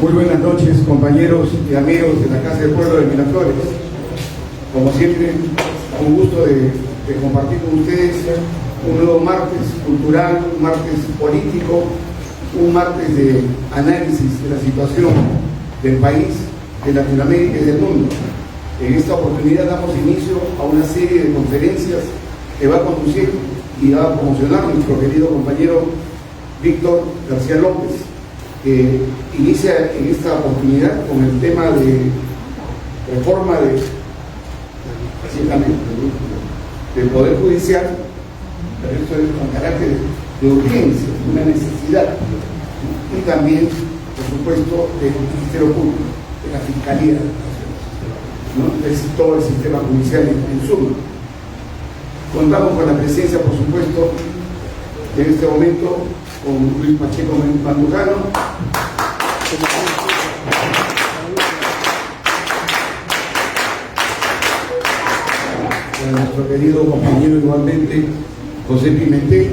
Muy buenas noches, compañeros y amigos de la Casa del Pueblo de Miraflores. Como siempre, un gusto de compartir con ustedes un nuevo martes cultural, un martes político, un martes de análisis de la situación del país, de Latinoamérica y del mundo. En esta oportunidad damos inicio a una serie de conferencias que va a conducir y va a promocionar nuestro querido compañero Víctor García López, que inicia en esta oportunidad con el tema de reforma del Poder Judicial, pero esto es con carácter de urgencia, una necesidad, y también, por supuesto, del Ministerio Público, de la Fiscalía, ¿no? Es todo el sistema judicial en suma. Contamos con la presencia, por supuesto, en este momento con Luis Pacheco Mandujano, con nuestro querido compañero igualmente José Pimentel,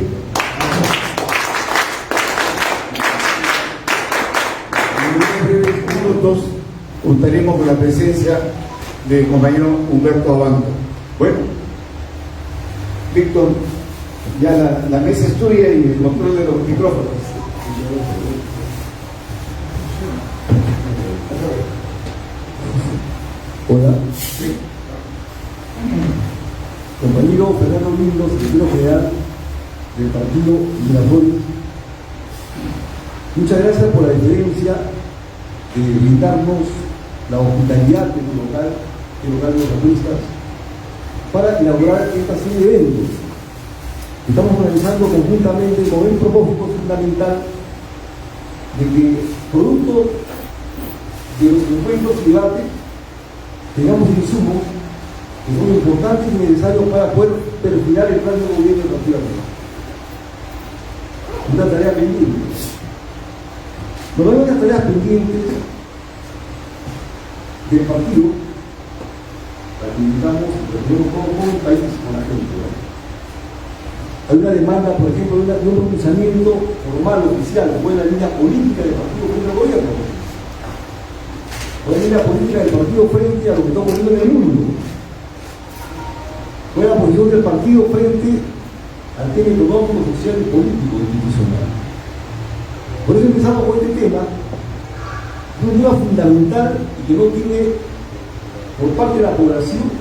en unos breves minutos contaremos con la presencia del compañero Humberto Abando. Bueno, Víctor, ya la mesa es tuya y el control de los micrófonos. Hola. Sí. Compañero Fernando Lindo, secretario general del partido Miraflores, muchas gracias por la deferencia de brindarnos la hospitalidad de tu local de los artistas, para elaborar esta serie de eventos. Estamos organizando conjuntamente con el propósito fundamental de que, producto de los encuentros y debates, tengamos insumos que son importantes y necesarios para poder perfilar el plan de gobierno del partido. Una tarea pendiente. No hay unas tareas pendientes del partido para que digamos con el país, con la gente, ¿no? Hay una demanda, por ejemplo, de un pronunciamiento formal, oficial, o la línea política del partido frente al gobierno, o la línea política del partido frente a lo que está ocurriendo en el mundo, o la posición del partido frente al tema económico, social y político institucional. Por eso empezamos con este tema, un tema fundamental y que no tiene por parte de la población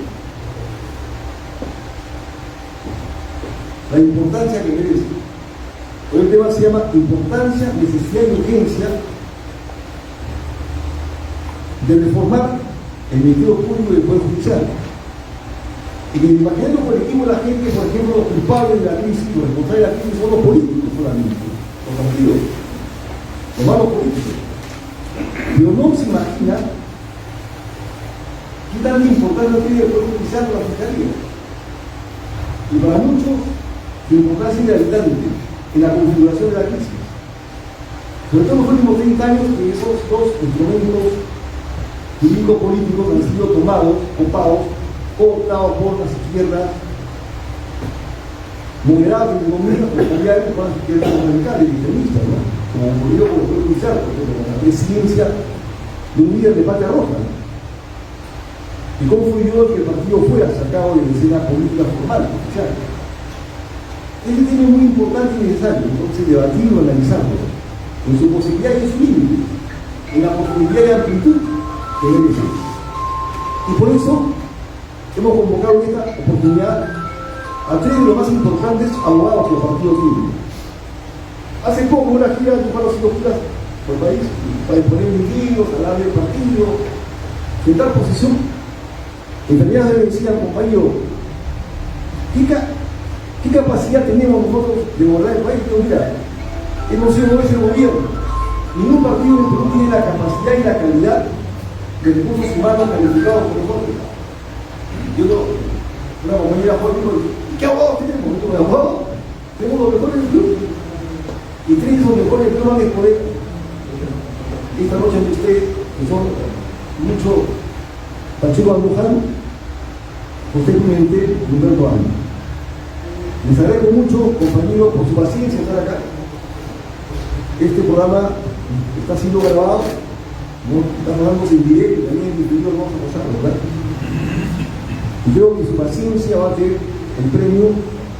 la importancia que merece. Hoy el tema se llama importancia, necesidad y urgencia de reformar el Ministerio Público y el Poder Judicial. Y que en el imaginario colectivo la gente, por ejemplo, los culpables de la crisis, los responsables de la crisis son los políticos solamente, los partidos, los malos políticos. Pero no se imagina qué tan importante tiene el Poder Judicial o la Fiscalía. Y para muchos, su importancia es gravitante en la configuración de la crisis. Sobre todo en los últimos 30 años, que esos dos instrumentos jurídico-políticos han sido tomados, copados, cooptados por las izquierdas moderadas, entre comillas, pero cambiaron por las izquierdas radicales y extremistas, ¿no? Como ocurrió con el Poder Judicial, por ejemplo, con la presidencia de un líder de Patria Roja, ¿no? Y cómo fue yo que el partido fuera sacado de la escena política formal, oficial. Este tema es muy importante y necesario, entonces debatirlo, analizarlo, en su posibilidad y en su límite, en la posibilidad y amplitud que debe ser. Y por eso hemos convocado en esta oportunidad a tres de los más importantes abogados que el partido tiene. Hace poco una gira de palos y locuras por el país para exponer mis libros, hablar del partido, sentar posición. En realidad me decían, compañero, ¿qué capacidad tenemos nosotros de gobernar el país? Pero mira, hemos sido ese gobierno. Ningún partido en Perú tiene la capacidad y la calidad de recursos humanos calificados por nosotros. Yo una compañera fue y dijo, ¿qué abogados tenemos? ¿Qué abogados? Tenemos los mejores del club. Y tres de los mejores del club van a exponer esta noche entre ustedes, que son mucho Pacheco Andujano, José Pimentel y Humberto Abando. Les agradezco mucho, compañeros, por su paciencia estar acá. Este programa está siendo grabado ¿no? Estamos dando en directo, también en el vamos a pasar, ¿verdad? Y creo que su paciencia va a tener el premio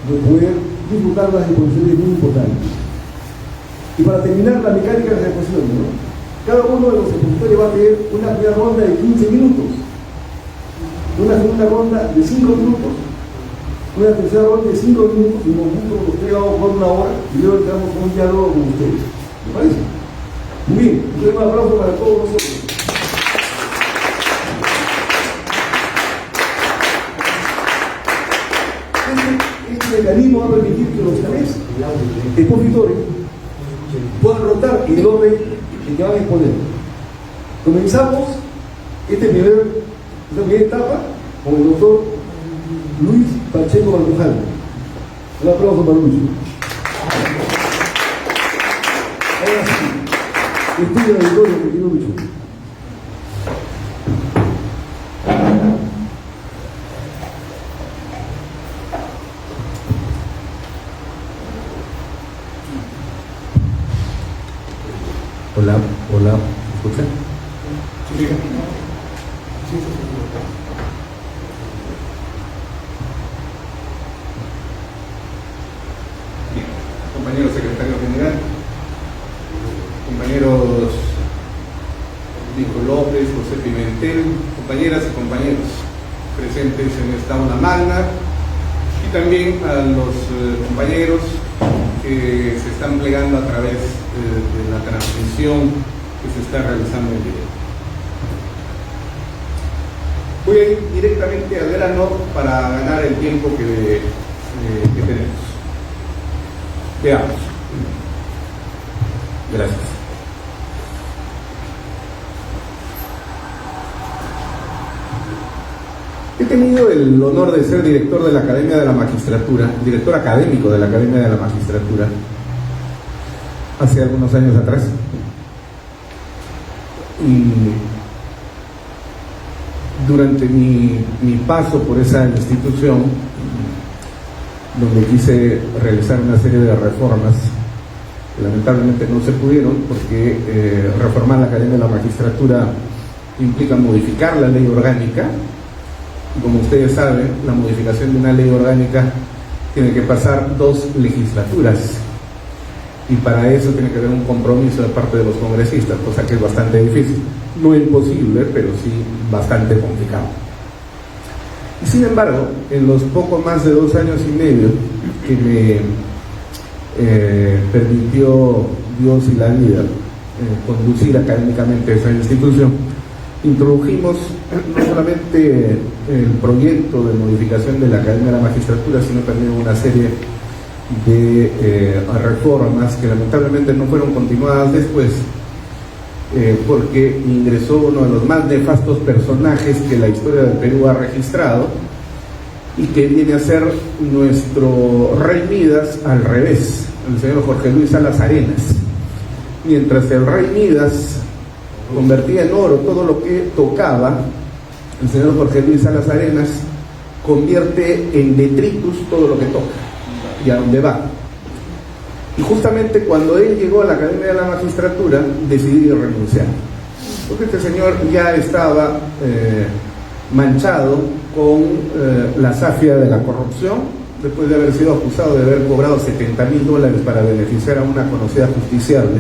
de poder disfrutar las exposiciones muy importantes. Y para terminar, la mecánica de las exposiciones, ¿no? Cada uno de los expositores va a tener una primera ronda de 15 minutos, una segunda ronda de 5 minutos, una tercera ronda de 5 minutos, y un conjunto con ustedes vamos por 1 hora, y luego entramos con un diálogo con ustedes. ¿Me parece? Muy bien, un aplauso para todos nosotros. Este mecanismo va a permitir que los 3 expositores puedan rotar en el orden en que van a exponer. Comenzamos esta primera etapa con el doctor Luis Pacheco Marcojal. Un aplauso para Luis. Ahora sí, estudia el auditorio que quiero mucho. Hola, hola, ¿me escuchan? Sí. Compañero secretario general, compañeros Nico López, José Pimentel, compañeras y compañeros presentes en esta aula magna, y también a los compañeros que se están plegando a través de la transmisión que se está realizando en directo. Voy a ir directamente al grano para ganar el tiempo que tenemos. Veamos. Gracias. He tenido el honor de ser director de la Academia de la Magistratura, director académico de la Academia de la Magistratura, hace algunos años atrás. Y durante mi paso por esa institución, donde quise realizar una serie de reformas que lamentablemente no se pudieron, porque reformar la Academia de la Magistratura implica modificar la ley orgánica. Y como ustedes saben, la modificación de una ley orgánica tiene que pasar 2 legislaturas, y para eso tiene que haber un compromiso de parte de los congresistas, cosa que es bastante difícil, no imposible, pero sí bastante complicado. Y sin embargo, en los poco más de 2 años y medio que me permitió Dios y la vida conducir académicamente esa institución, introdujimos no solamente el proyecto de modificación de la Academia de la Magistratura, sino también una serie de reformas que lamentablemente no fueron continuadas después, porque ingresó uno de los más nefastos personajes que la historia del Perú ha registrado, y que viene a ser nuestro rey Midas al revés, el señor Jorge Luis Salas Arenas. Mientras el rey Midas convertía en oro todo lo que tocaba, el señor Jorge Luis Salas Arenas convierte en detritus todo lo que toca y a dónde va. Y justamente cuando él llegó a la Academia de la Magistratura, decidí renunciar, porque este señor ya estaba manchado con la zafia de la corrupción, después de haber sido acusado de haber cobrado $70,000 para beneficiar a una conocida justiciable,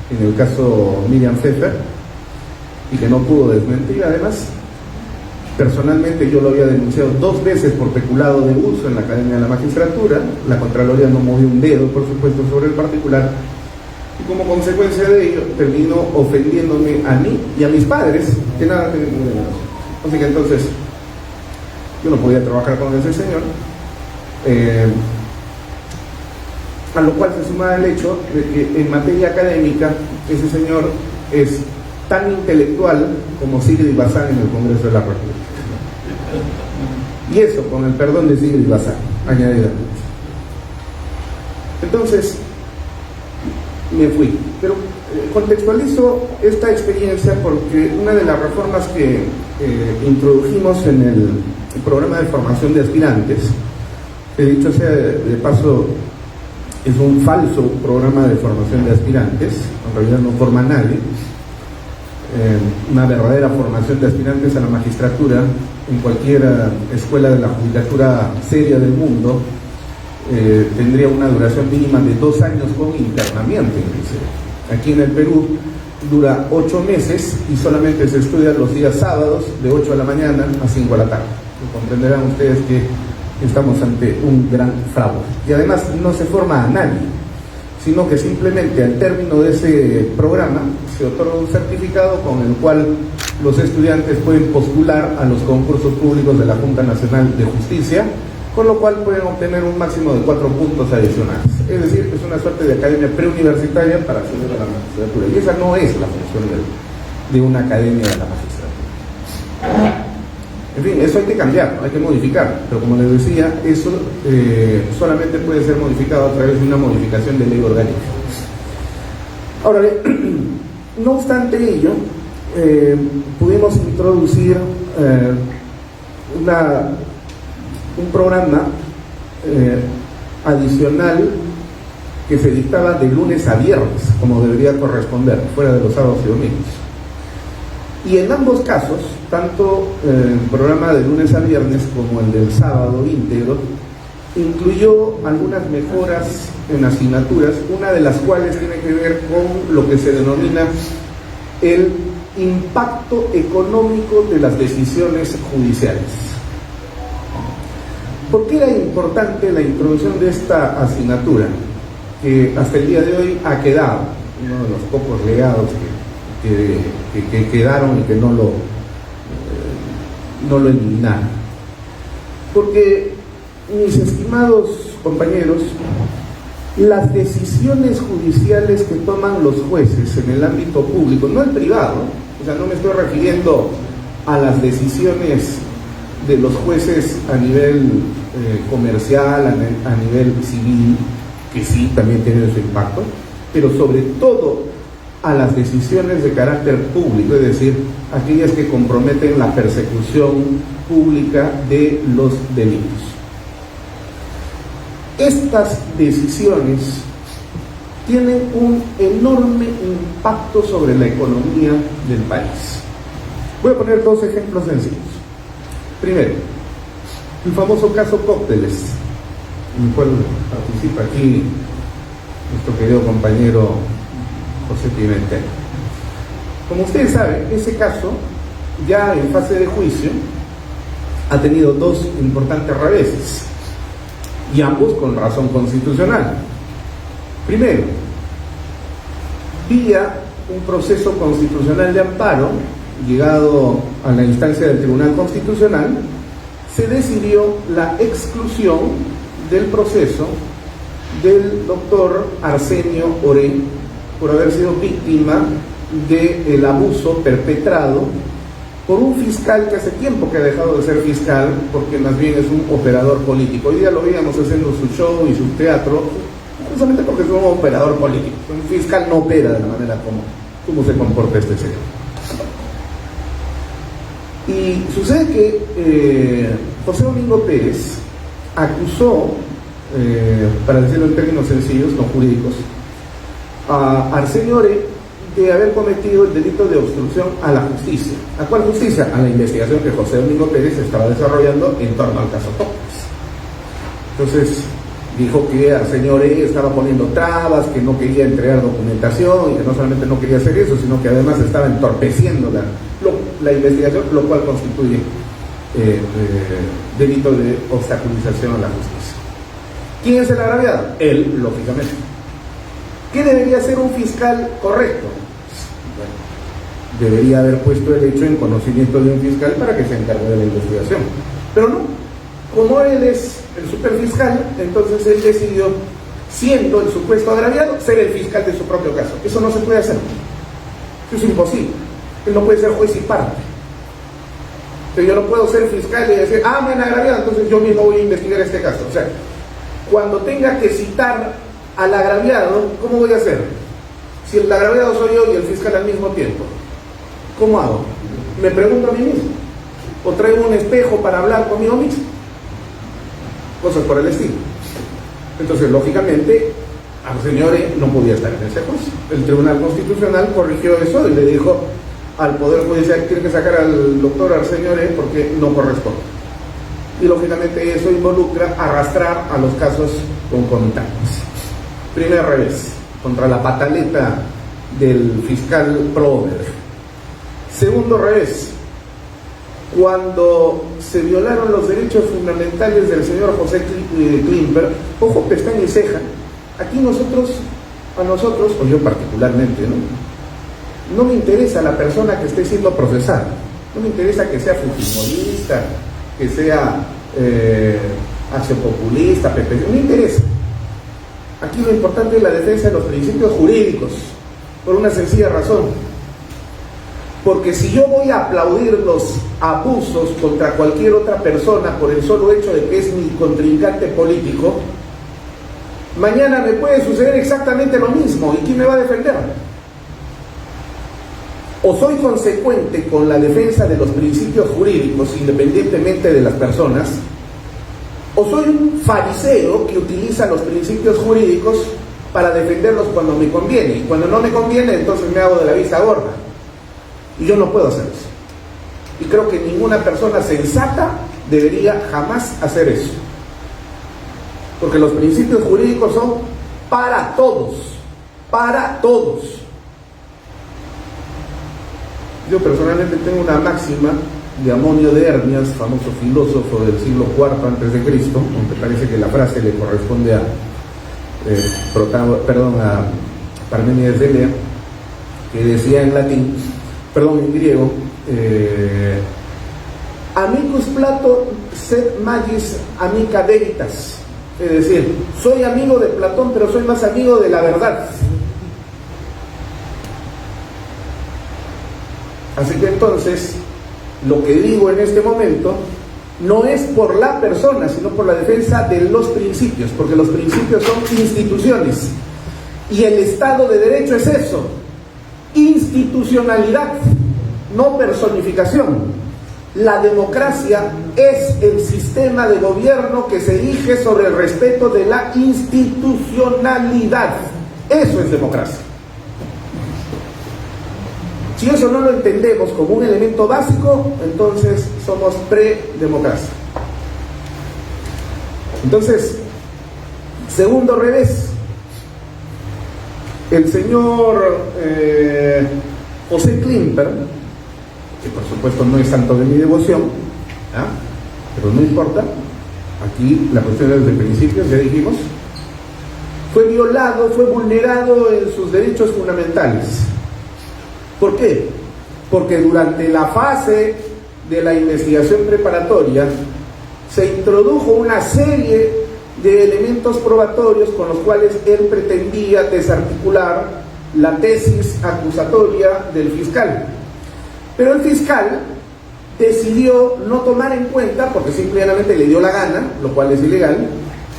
en el caso Miriam Pfeffer, y que no pudo desmentir. Además, personalmente yo lo había denunciado 2 veces por peculado de uso en la Academia de la Magistratura. La Contraloría no movió un dedo, por supuesto, sobre el particular, y como consecuencia de ello terminó ofendiéndome a mí y a mis padres, que nada tenían que ver. Así que entonces yo no podía trabajar con ese señor, a lo cual se suma el hecho de que en materia académica ese señor es tan intelectual como Sigrid Bazán en el Congreso de la República. Y eso con el perdón de Sigrid Bazán, añadidamente. Entonces me fui, pero contextualizo esta experiencia porque una de las reformas que introdujimos en el programa de formación de aspirantes, que dicho sea de paso es un falso programa de formación de aspirantes, en realidad no forma a nadie, una verdadera formación de aspirantes a la magistratura en cualquier escuela de la judicatura seria del mundo tendría una duración mínima de 2 años con internamiento inclusive. Aquí en el Perú dura 8 meses y solamente se estudia los días sábados de 8 de la mañana a 5 de la tarde. Comprenderán ustedes que estamos ante un gran fraude. Y además no se forma a nadie, sino que simplemente al término de ese programa se otorga un certificado con el cual los estudiantes pueden postular a los concursos públicos de la Junta Nacional de Justicia, con lo cual pueden obtener un máximo de 4 puntos adicionales. Es decir, que es una suerte de academia preuniversitaria para acceder a la magistratura. Y esa no es la función de una academia de la magistratura. En fin, eso hay que cambiar, hay que modificar, pero como les decía, eso solamente puede ser modificado a través de una modificación de ley orgánica. Ahora bien, no obstante ello, pudimos introducir un programa adicional que se dictaba de lunes a viernes, como debería corresponder, fuera de los sábados y domingos. Y en ambos casos, tanto el programa de lunes a viernes como el del sábado íntegro, incluyó algunas mejoras en asignaturas, una de las cuales tiene que ver con lo que se denomina el impacto económico de las decisiones judiciales. ¿Por qué era importante la introducción de esta asignatura? Que hasta el día de hoy ha quedado, uno de los pocos legados que quedaron y que no lo eliminaron. Porque, mis estimados compañeros, las decisiones judiciales que toman los jueces en el ámbito público, no el privado, o sea, no me estoy refiriendo a las decisiones de los jueces a nivel comercial, a nivel civil, que sí, también tienen su impacto, pero sobre todo a las decisiones de carácter público, es decir, aquellas que comprometen la persecución pública de los delitos. Estas decisiones tienen un enorme impacto sobre la economía del país. Voy a poner 2 ejemplos sencillos. Primero, el famoso caso Cócteles, en el cual participa aquí nuestro querido compañero José Pimentel. Como ustedes saben, ese caso, ya en fase de juicio, ha tenido 2 importantes reveses, y ambos con razón constitucional. Primero, vía un proceso constitucional de amparo, llegado a la instancia del Tribunal Constitucional, se decidió la exclusión del proceso del doctor Arsenio Oré por haber sido víctima del abuso perpetrado por un fiscal que hace tiempo que ha dejado de ser fiscal, porque más bien es un operador político. Hoy día lo veíamos haciendo su show y su teatro, justamente porque es un operador político. Un fiscal no opera de la manera como se comporta este señor. Y sucede que José Domingo Pérez acusó, para decirlo en términos sencillos, no jurídicos, a Arsenio Oré de haber cometido el delito de obstrucción a la justicia. ¿A cuál justicia? A la investigación que José Domingo Pérez estaba desarrollando en torno al caso Cócteles. Entonces dijo que Arsenio Oré estaba poniendo trabas, que no quería entregar documentación, y que no solamente no quería hacer eso, sino que además estaba entorpeciendo la investigación, lo cual constituye delito de obstaculización a la justicia. ¿Quién es el agraviado? Él, lógicamente. ¿Qué debería hacer un fiscal correcto? Bueno, debería haber puesto el hecho en conocimiento de un fiscal para que se encargue de la investigación. Pero no, como él es el superfiscal, entonces él decidió, siendo el supuesto agraviado, ser el fiscal de su propio caso. Eso no se puede hacer. Eso es imposible. Él no puede ser juez y parte. Entonces yo no puedo ser fiscal y decir, me han agraviado, entonces yo mismo voy a investigar este caso. O sea, cuando tenga que citar al agraviado, ¿cómo voy a hacer? Si el agraviado soy yo y el fiscal al mismo tiempo, ¿cómo hago? Me pregunto a mí mismo, o traigo un espejo para hablar conmigo mismo, cosas por el estilo. Entonces, lógicamente, al señor no podía estar en ese juicio. El Tribunal Constitucional corrigió eso y le dijo, al Poder Judicial, tiene que sacar al doctor Arsenio Oren porque no corresponde. Y lógicamente eso involucra arrastrar a los casos concomitantes. Primer revés, contra la pataleta del fiscal Prover. Segundo revés, cuando se violaron los derechos fundamentales del señor José Klimper, ojo, pestaña y ceja, aquí a nosotros, o yo particularmente, no me interesa la persona que esté siendo procesada, no me interesa que sea fujimorista, que sea acción-populista, PP, no me interesa. Aquí lo importante es la defensa de los principios jurídicos, por una sencilla razón. Porque si yo voy a aplaudir los abusos contra cualquier otra persona por el solo hecho de que es mi contrincante político, mañana me puede suceder exactamente lo mismo. ¿Y quién me va a defender? O soy consecuente con la defensa de los principios jurídicos, independientemente de las personas, o soy un fariseo que utiliza los principios jurídicos para defenderlos cuando me conviene, y cuando no me conviene, entonces me hago de la vista gorda. Y yo no puedo hacer eso. Y creo que ninguna persona sensata debería jamás hacer eso. Porque los principios jurídicos son para todos, para todos. Yo personalmente tengo una máxima de Amonio de Hermias, famoso filósofo del siglo IV a.C., aunque parece que la frase le corresponde a Parménides de Elea, que decía en latín, en griego, amicus Plato sed magis amica veritas, es decir, soy amigo de Platón, pero soy más amigo de la verdad. Así que entonces, lo que digo en este momento no es por la persona, sino por la defensa de los principios, porque los principios son instituciones, y el Estado de Derecho es eso, institucionalidad, no personificación. La democracia es el sistema de gobierno que se erige sobre el respeto de la institucionalidad. Eso es democracia. Si eso no lo entendemos como un elemento básico, entonces somos pre-democracia. Entonces, segundo revés, el señor José Klimper, que por supuesto no es santo de mi devoción, pero no importa, aquí la cuestión es de principios, ya dijimos, fue violado, fue vulnerado en sus derechos fundamentales. ¿Por qué? Porque durante la fase de la investigación preparatoria se introdujo una serie de elementos probatorios con los cuales él pretendía desarticular la tesis acusatoria del fiscal. Pero el fiscal decidió no tomar en cuenta, porque simplemente le dio la gana, lo cual es ilegal,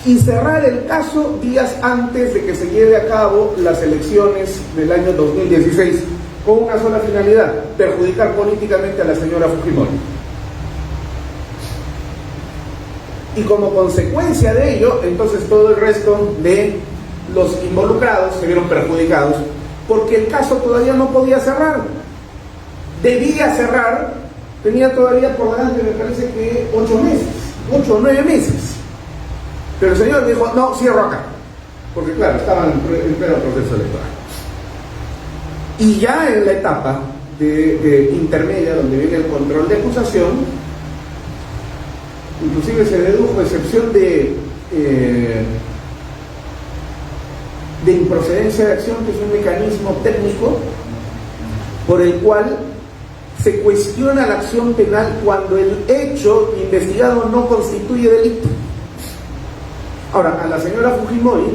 y cerrar el caso días antes de que se lleve a cabo las elecciones del año 2016, con una sola finalidad: perjudicar políticamente a la señora Fujimori. Y como consecuencia de ello, entonces todo el resto de los involucrados se vieron perjudicados, porque el caso todavía no podía cerrar. Debía cerrar, tenía todavía por delante, me parece que 8 o 9 meses. Pero el señor dijo, no, cierro acá, porque claro, estaban en pleno proceso electoral. Y ya en la etapa de intermedia, donde viene el control de acusación, inclusive se dedujo excepción de improcedencia de acción, que es un mecanismo técnico por el cual se cuestiona la acción penal cuando el hecho investigado no constituye delito. Ahora, a la señora Fujimori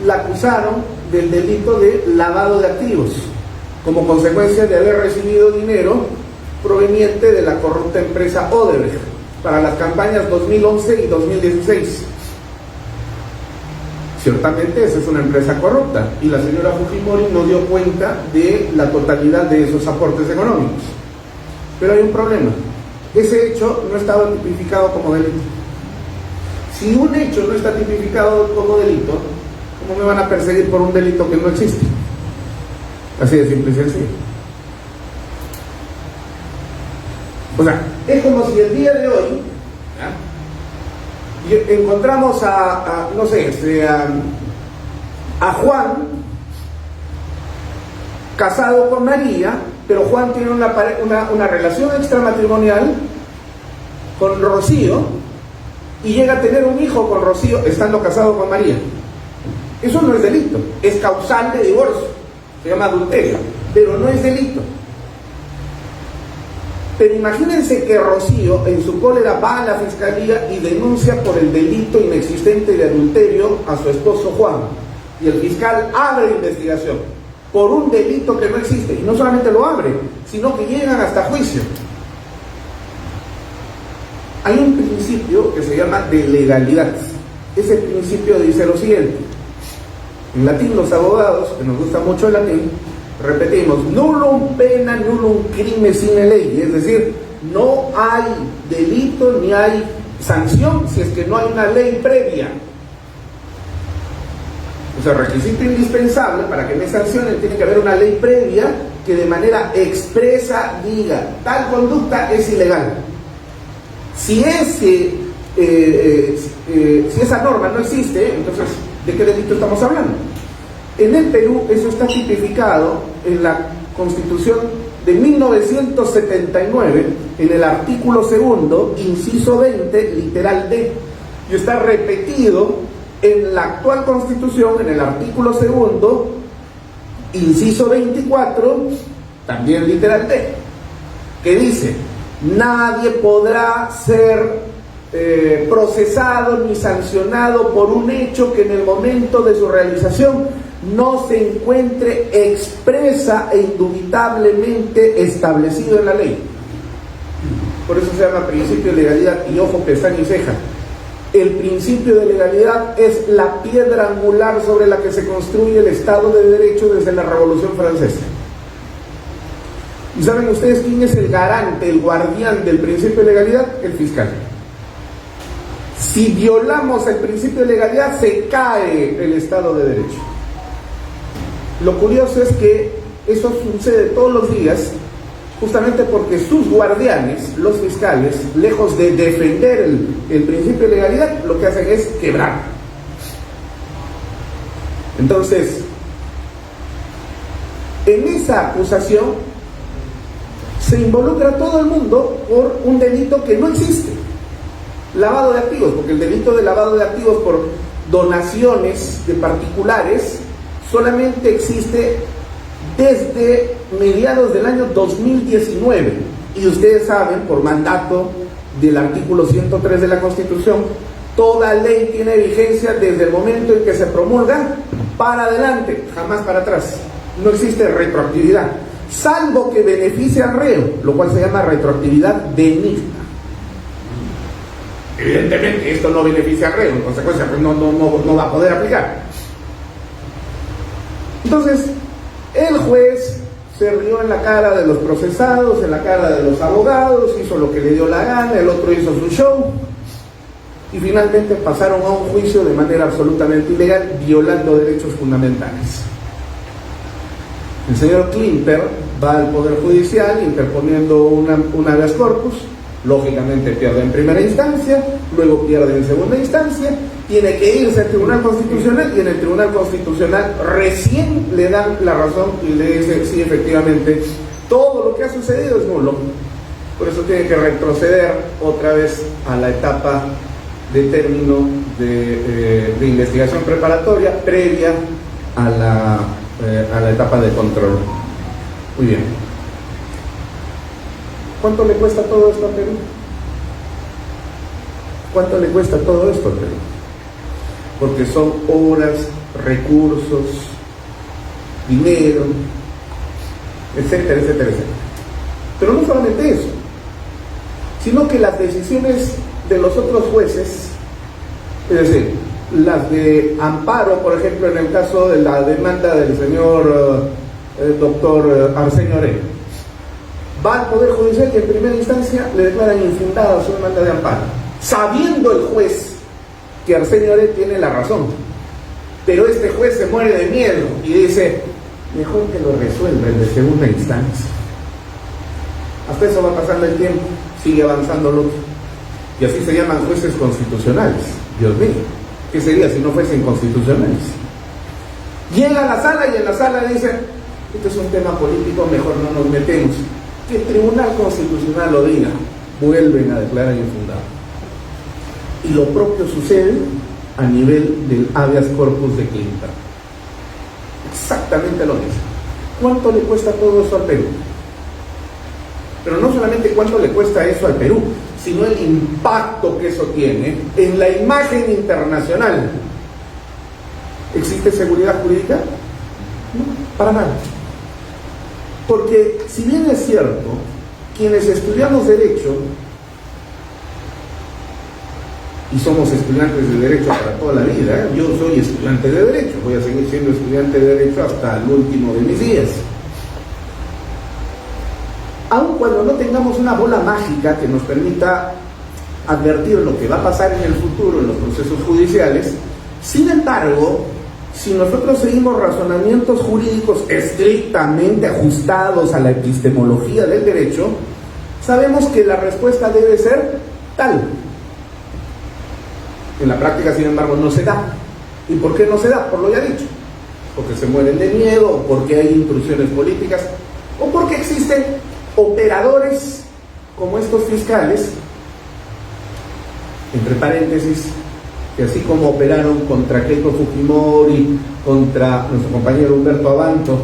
la acusaron del delito de lavado de activos, como consecuencia de haber recibido dinero proveniente de la corrupta empresa Odebrecht para las campañas 2011 y 2016. Ciertamente esa es una empresa corrupta, y la señora Fujimori no dio cuenta de la totalidad de esos aportes económicos. Pero hay un problema: ese hecho no estaba tipificado como delito. Si un hecho no está tipificado como delito, ¿cómo me van a perseguir por un delito que no existe? Así de simple y sencillo. O sea, es como si el día de hoy encontramos no sé, a Juan casado con María, pero Juan tiene una relación extramatrimonial con Rocío y llega a tener un hijo con Rocío estando casado con María. Eso no es delito, es causal de divorcio, se llama adulterio, pero no es delito. Pero imagínense que Rocío en su cólera va a la fiscalía y denuncia por el delito inexistente de adulterio a su esposo Juan, y el fiscal abre investigación por un delito que no existe, y no solamente lo abre, sino que llegan hasta juicio. Hay un principio que se llama de legalidad. Ese principio dice lo siguiente: en latín, los abogados, que nos gusta mucho el latín, repetimos, nullum pena, nullum crime sine ley, es decir, no hay delito ni hay sanción si es que no hay una ley previa. O sea, requisito indispensable para que me sancionen, tiene que haber una ley previa que de manera expresa diga, tal conducta es ilegal. Si esa norma no existe, entonces, ¿de qué delito estamos hablando? En el Perú eso está tipificado en la Constitución de 1979, en el artículo 2, inciso 20, literal D, y está repetido en la actual Constitución, en el artículo 2, inciso 24, también literal D, que dice: nadie podrá ser procesado ni sancionado por un hecho que en el momento de su realización no se encuentre expresa e indubitablemente establecido en la ley. Por eso se llama principio de legalidad, y ojo, pestaña y ceja. El principio de legalidad es la piedra angular sobre la que se construye el Estado de Derecho desde la Revolución Francesa. ¿Y saben ustedes quién es el garante, el guardián del principio de legalidad? El fiscal. Si violamos el principio de legalidad, se cae el Estado de Derecho. Lo curioso es que eso sucede todos los días, justamente porque sus guardianes, los fiscales, lejos de defender el principio de legalidad, lo que hacen es quebrar. Entonces, en esa acusación se involucra todo el mundo por un delito que no existe: lavado de activos, porque el delito de lavado de activos por donaciones de particulares solamente existe desde mediados del año 2019, y ustedes saben, por mandato del artículo 103 de la Constitución, toda ley tiene vigencia desde el momento en que se promulga para adelante, jamás para atrás. No existe retroactividad, salvo que beneficie al reo, lo cual se llama retroactividad benigna. Evidentemente esto no beneficia al reo, en consecuencia pues no va a poder aplicar. Entonces, el juez se rió en la cara de los procesados, en la cara de los abogados, hizo lo que le dio la gana, el otro hizo su show, y finalmente pasaron a un juicio de manera absolutamente ilegal, violando derechos fundamentales. El señor Klimper va al Poder Judicial interponiendo un habeas corpus, lógicamente pierde en primera instancia, luego pierde en segunda instancia, tiene que irse al Tribunal Constitucional, y en el Tribunal Constitucional recién le dan la razón y le dicen: sí, efectivamente, todo lo que ha sucedido es nulo. Por eso tiene que retroceder otra vez a la etapa de término de investigación preparatoria previa a la etapa de control. Muy bien. ¿Cuánto le cuesta todo esto a Perú? ¿Cuánto le cuesta todo esto a Perú? Porque son horas, recursos, dinero, etcétera, etcétera, etcétera. Pero no solamente eso, sino que las decisiones de los otros jueces, es decir, las de amparo, por ejemplo, en el caso de la demanda del señor doctor Arsenio Orey, va al Poder Judicial y en primera instancia le declaran infundada su demanda de amparo, sabiendo el juez que Arsenio Orey tiene la razón, pero este juez se muere de miedo y dice: mejor que lo resuelva el de segunda instancia. Hasta eso va pasando el tiempo, sigue avanzando lo otro. Y así se llaman jueces constitucionales. Dios mío, ¿qué sería si no fuesen constitucionales? Llega a la sala y en la sala dicen, este es un tema político, mejor no nos metemos. Que el Tribunal Constitucional lo diga, vuelven a declarar infundado. Y lo propio sucede a nivel del habeas corpus de Clinton. Exactamente lo mismo. ¿Cuánto le cuesta todo eso al Perú? Pero no solamente cuánto le cuesta eso al Perú, sino el impacto que eso tiene en la imagen internacional. ¿Existe seguridad jurídica? No, para nada. Porque si bien es cierto, quienes estudiamos Derecho, y somos estudiantes de Derecho para toda la vida, yo soy estudiante de Derecho, voy a seguir siendo estudiante de Derecho hasta el último de mis días. Aun cuando no tengamos una bola mágica que nos permita advertir lo que va a pasar en el futuro en los procesos judiciales, sin embargo, si nosotros seguimos razonamientos jurídicos estrictamente ajustados a la epistemología del derecho, sabemos que la respuesta debe ser tal. En la práctica, sin embargo, no se da. ¿Y por qué no se da? Por lo ya dicho. Porque se mueren de miedo, o porque hay intrusiones políticas, o porque existen operadores como estos fiscales, entre paréntesis, que así como operaron contra Keiko Fujimori, contra nuestro compañero Humberto Abanto,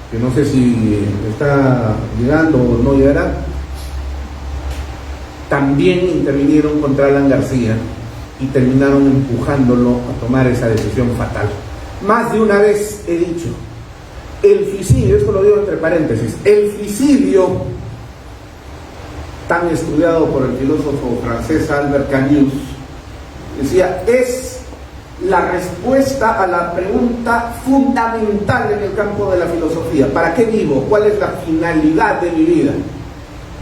que no sé si está llegando o no llegará, también intervinieron contra Alan García y terminaron empujándolo a tomar esa decisión fatal. Más de una vez he dicho, el suicidio, esto lo digo entre paréntesis, el suicidio tan estudiado por el filósofo francés Albert Camus, decía, es la respuesta a la pregunta fundamental en el campo de la filosofía: ¿para qué vivo? ¿Cuál es la finalidad de mi vida?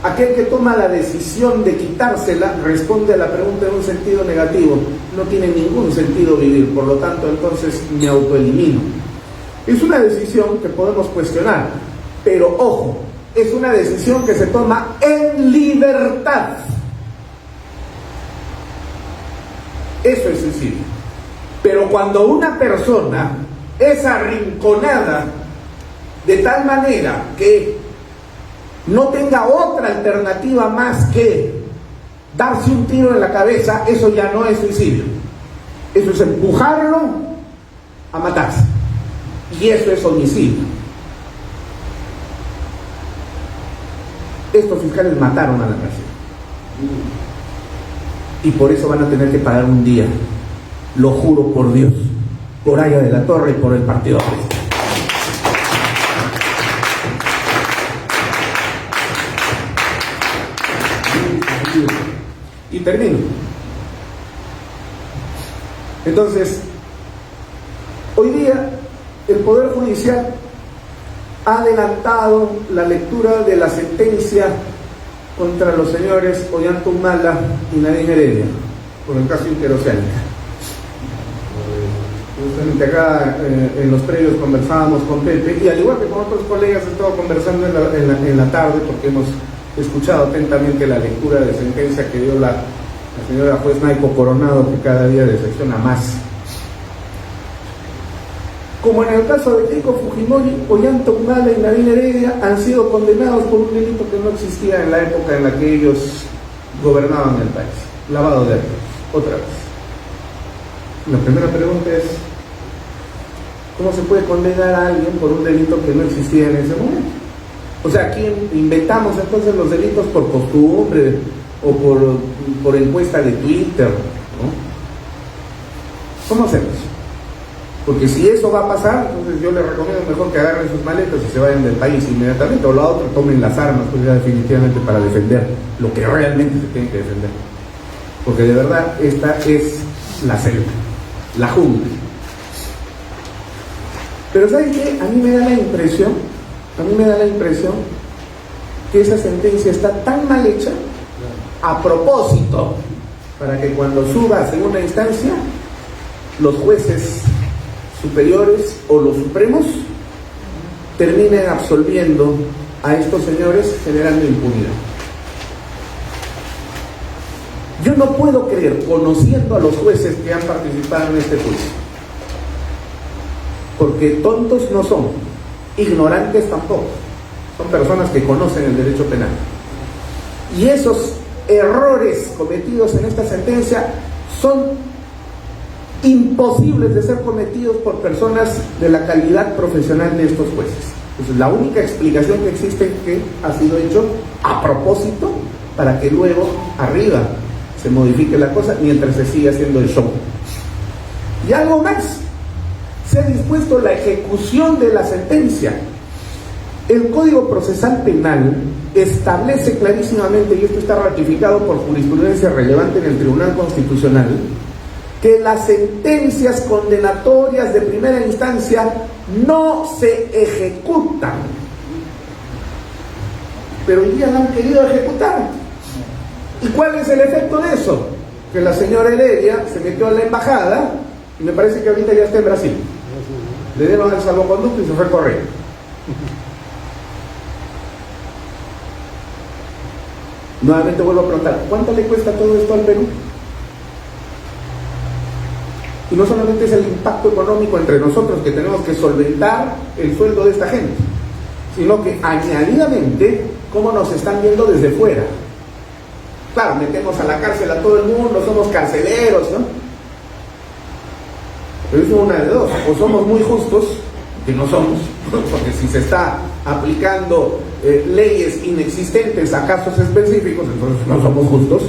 Aquel que toma la decisión de quitársela responde a la pregunta en un sentido negativo. No tiene ningún sentido vivir, por lo tanto, entonces me autoelimino. Es una decisión que podemos cuestionar, pero ojo, es una decisión que se toma en libertad. Eso es suicidio. Pero cuando una persona es arrinconada de tal manera que no tenga otra alternativa más que darse un tiro en la cabeza, eso ya no es suicidio. Eso es empujarlo a matarse. Y eso es homicidio. Estos fiscales mataron a la nación. Y por eso van a tener que pagar un día. Lo juro por Dios, por Aya de la Torre y por el Partido Aprista. Y termino. Entonces, hoy día el Poder Judicial ha adelantado la lectura de la sentencia contra los señores Ollanta y Nadine Heredia por el caso Interoceánica. Justamente acá en los previos conversábamos con Pepe, y al igual que con otros colegas he estado conversando en la tarde, porque hemos escuchado atentamente la lectura de sentencia que dio la señora juez Naico Coronado, que cada día decepciona más. Como en el caso de Keiko Fujimori, Ollanta Humala y Nadine Heredia han sido condenados por un delito que no existía en la época en la que ellos gobernaban el país: lavado de activos. Otra vez. La primera pregunta es: ¿cómo se puede condenar a alguien por un delito que no existía en ese momento? O sea, ¿aquí inventamos entonces los delitos por costumbre o por encuesta de Twitter, ¿no? ¿Cómo hacemos? Porque si eso va a pasar, entonces yo les recomiendo mejor que agarren sus maletas y se vayan del país inmediatamente, o la otra, tomen las armas, pues ya definitivamente, para defender lo que realmente se tiene que defender. Porque de verdad esta es la selva, la jungla. Pero ¿saben qué? A mí me da la impresión que esa sentencia está tan mal hecha a propósito, para que cuando suba a segunda instancia, los jueces superiores o los supremos terminen absolviendo a estos señores generando impunidad. Yo no puedo creer, conociendo a los jueces que han participado en este juicio, porque tontos no son, ignorantes tampoco, son personas que conocen el derecho penal. Y esos errores cometidos en esta sentencia son imposibles de ser cometidos por personas de la calidad profesional de estos jueces. Entonces, la única explicación que existe es que ha sido hecho a propósito para que luego arriba se modifique la cosa mientras se sigue haciendo el show. Y algo más, se ha dispuesto la ejecución de la sentencia. El Código Procesal Penal establece clarísimamente, y esto está ratificado por jurisprudencia relevante en el Tribunal Constitucional, que las sentencias condenatorias de primera instancia no se ejecutan. Pero hoy día la han querido ejecutar. ¿Y cuál es el efecto de eso? Que la señora Heredia se metió a la embajada y me parece que ahorita ya está en Brasil. Le dieron el salvoconducto y se fue a correr. Nuevamente vuelvo a preguntar, ¿cuánto le cuesta todo esto al Perú? Y no solamente es el impacto económico entre nosotros que tenemos que solventar el sueldo de esta gente, sino que añadidamente cómo nos están viendo desde fuera. Claro, metemos a la cárcel a todo el mundo, somos carceleros, ¿no? Pero eso es una de dos, o somos muy justos, que no somos, porque si se está aplicando leyes inexistentes a casos específicos, entonces no somos justos,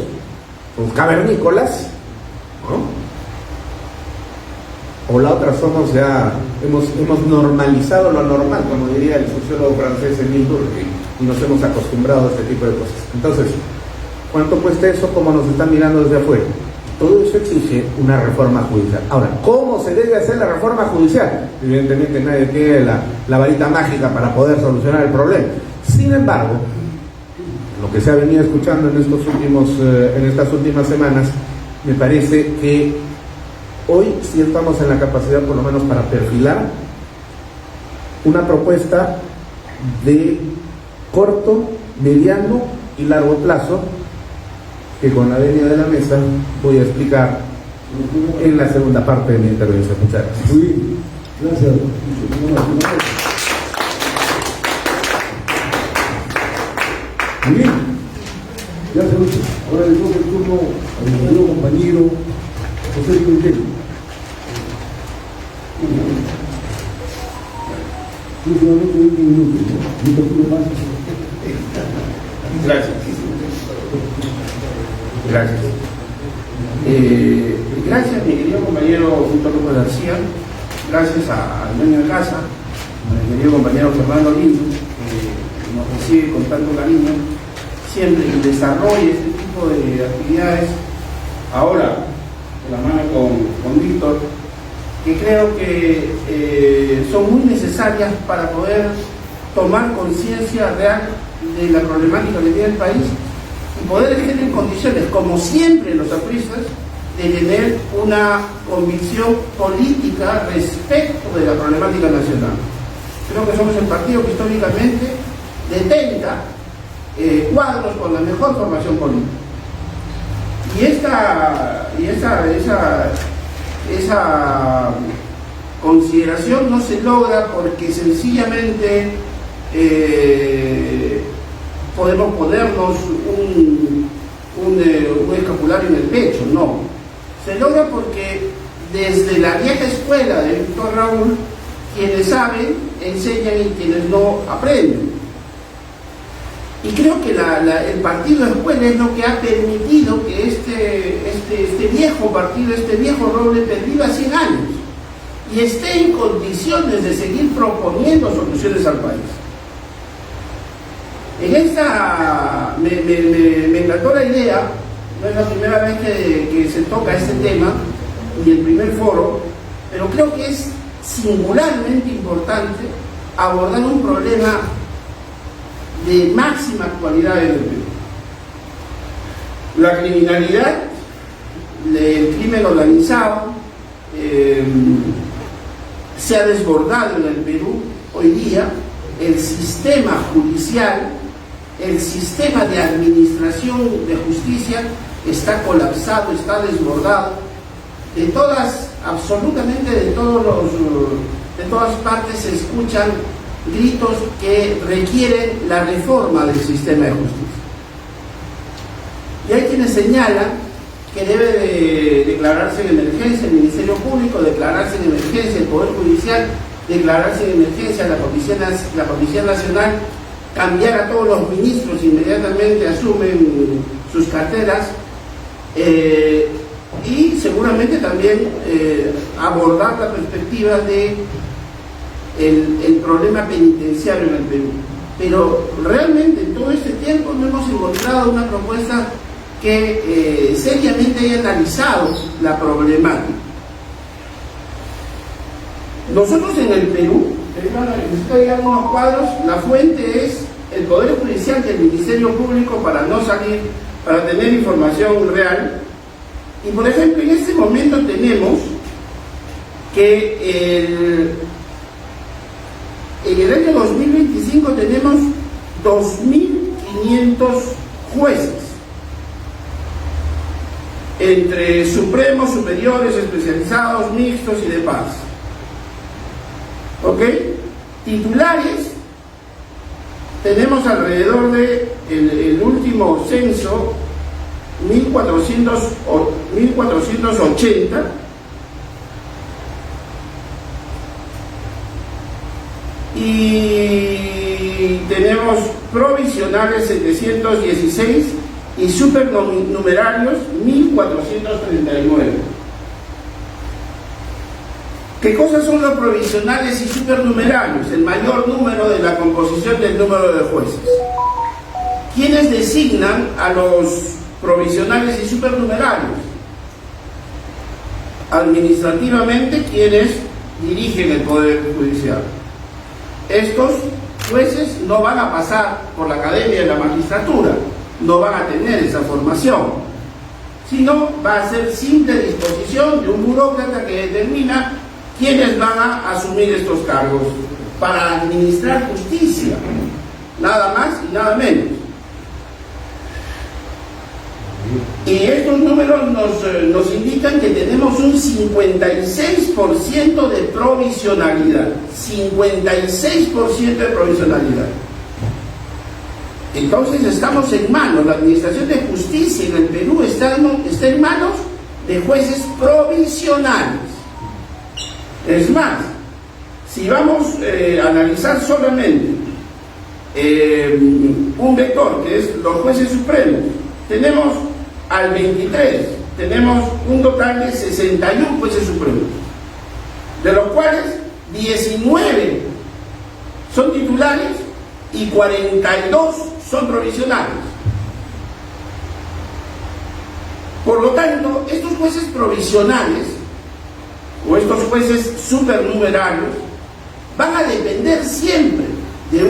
somos cavernícolas, ¿no? O la otra somos ya, hemos normalizado lo anormal, como diría el sociólogo francés Émile Durkheim, y nos hemos acostumbrado a este tipo de cosas. Entonces, ¿cuánto cuesta eso? ¿Cómo nos están mirando desde afuera? Todo eso exige una reforma judicial. Ahora, ¿cómo se debe hacer la reforma judicial? Evidentemente nadie tiene la varita mágica para poder solucionar el problema. Sin embargo, lo que se ha venido escuchando en estas últimas semanas, me parece que hoy sí estamos en la capacidad, por lo menos, para perfilar una propuesta de corto, mediano y largo plazo, que con la venia de la mesa voy a explicar en la segunda parte de mi intervención. Muchas gracias. Muy bien, gracias. Muy bien, gracias mucho. Ahora le toca el turno a mi querido compañero José Pimentel. Solamente 20 minutos, ¿no? Un poquito más. Gracias. Gracias. Gracias, mi querido compañero Víctor López García. Gracias al dueño de casa, a mi querido compañero Fernando Lindo, que nos recibe con tanto cariño siempre y desarrolla este tipo de actividades. Ahora, de la mano con Víctor, que creo que son muy necesarias para poder tomar conciencia real de la problemática que tiene el país y poder elegir en condiciones, como siempre los apristas, de tener una convicción política respecto de la problemática nacional. Creo que somos el partido que históricamente detenta cuadros con la mejor formación política. Y esa consideración no se logra porque sencillamente podemos ponernos un escapulario en el pecho, no. Se logra porque desde la vieja escuela de Víctor Raúl, quienes saben enseñan y quienes no aprenden. Y creo que el partido escuela es lo que ha permitido que este viejo partido, este viejo roble perviva 100 años y esté en condiciones de seguir proponiendo soluciones al país. En esta me encantó la idea, no es la primera vez que se toca este tema, ni el primer foro, pero creo que es singularmente importante abordar un problema de máxima actualidad en el Perú. La criminalidad, el crimen organizado, se ha desbordado en el Perú hoy día el sistema judicial, el sistema de administración de justicia está colapsado, está desbordado. De todas, absolutamente de todas partes se escuchan gritos que requieren la reforma del sistema de justicia. Y hay quienes señalan que debe de declararse en emergencia el Ministerio Público, declararse en emergencia el Poder Judicial, declararse en emergencia la Policía Nacional, cambiar a todos los ministros, inmediatamente asumen sus carteras, y seguramente también abordar la perspectiva de el problema penitenciario en el Perú. Pero realmente en todo este tiempo no hemos encontrado una propuesta que seriamente haya analizado la problemática. Nosotros en el Perú, necesito llegar a unos cuadros, la fuente es el Poder Judicial del Ministerio Público para no salir, para tener información real. Y por ejemplo, en este momento tenemos que en el año 2025 tenemos 2.500 jueces, entre supremos, superiores, especializados, mixtos y de paz. ¿Ok? Titulares, tenemos alrededor de el último censo 1480, y tenemos provisionales 716 y supernumerarios 1439. ¿Qué cosas son los provisionales y supernumerarios? El mayor número de la composición del número de jueces. ¿Quiénes designan a los provisionales y supernumerarios? Administrativamente, quienes dirigen el Poder Judicial. Estos jueces no van a pasar por la Academia de la Magistratura, no van a tener esa formación, sino va a ser simple disposición de un burócrata que determina quiénes van a asumir estos cargos para administrar justicia, nada más y nada menos. Y estos números nos indican que tenemos un 56% de provisionalidad. 56% de provisionalidad. Entonces estamos en manos, la administración de justicia en el Perú está en manos de jueces provisionales. Es más, si vamos a analizar solamente un vector, que es los jueces supremos, tenemos al 23, tenemos un total de 61 jueces supremos, de los cuales 19 son titulares y 42 son provisionales. Por lo tanto, estos jueces provisionales o estos jueces supernumerarios van a depender siempre de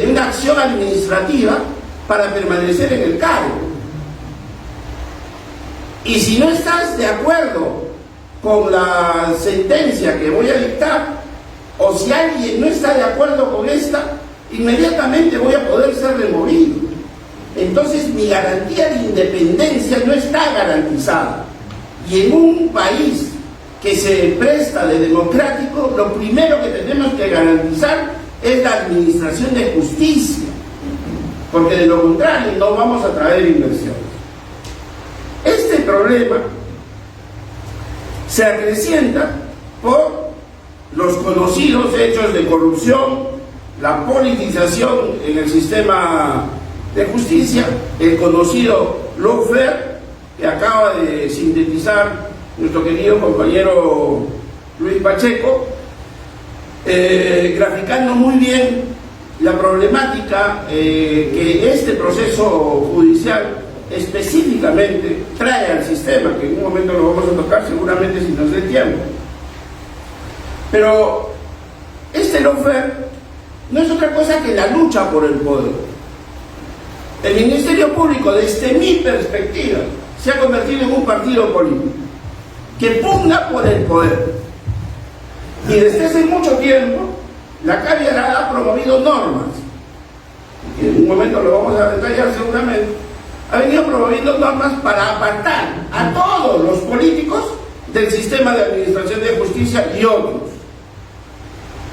una acción administrativa para permanecer en el cargo. Y si no estás de acuerdo con la sentencia que voy a dictar, o si alguien no está de acuerdo con esta, inmediatamente voy a poder ser removido. Entonces mi garantía de independencia no está garantizada. Y en un país que se presta de democrático, lo primero que tenemos que garantizar es la administración de justicia, porque de lo contrario no vamos a traer inversiones. Este problema se acrecienta por los conocidos hechos de corrupción, la politización en el sistema de justicia, el conocido lawfare que acaba de sintetizar nuestro querido compañero Luis Pacheco, graficando muy bien la problemática que este proceso judicial específicamente trae al sistema, que en un momento lo vamos a tocar seguramente si nos dé tiempo. Pero este lawfare no es otra cosa que la lucha por el poder. El Ministerio Público, desde mi perspectiva, se ha convertido en un partido político que pugna por el poder. Y desde hace mucho tiempo La Caviar ha promovido normas, que en un momento lo vamos a detallar seguramente, ha venido promoviendo normas para apartar a todos los políticos del sistema de administración de justicia y otros.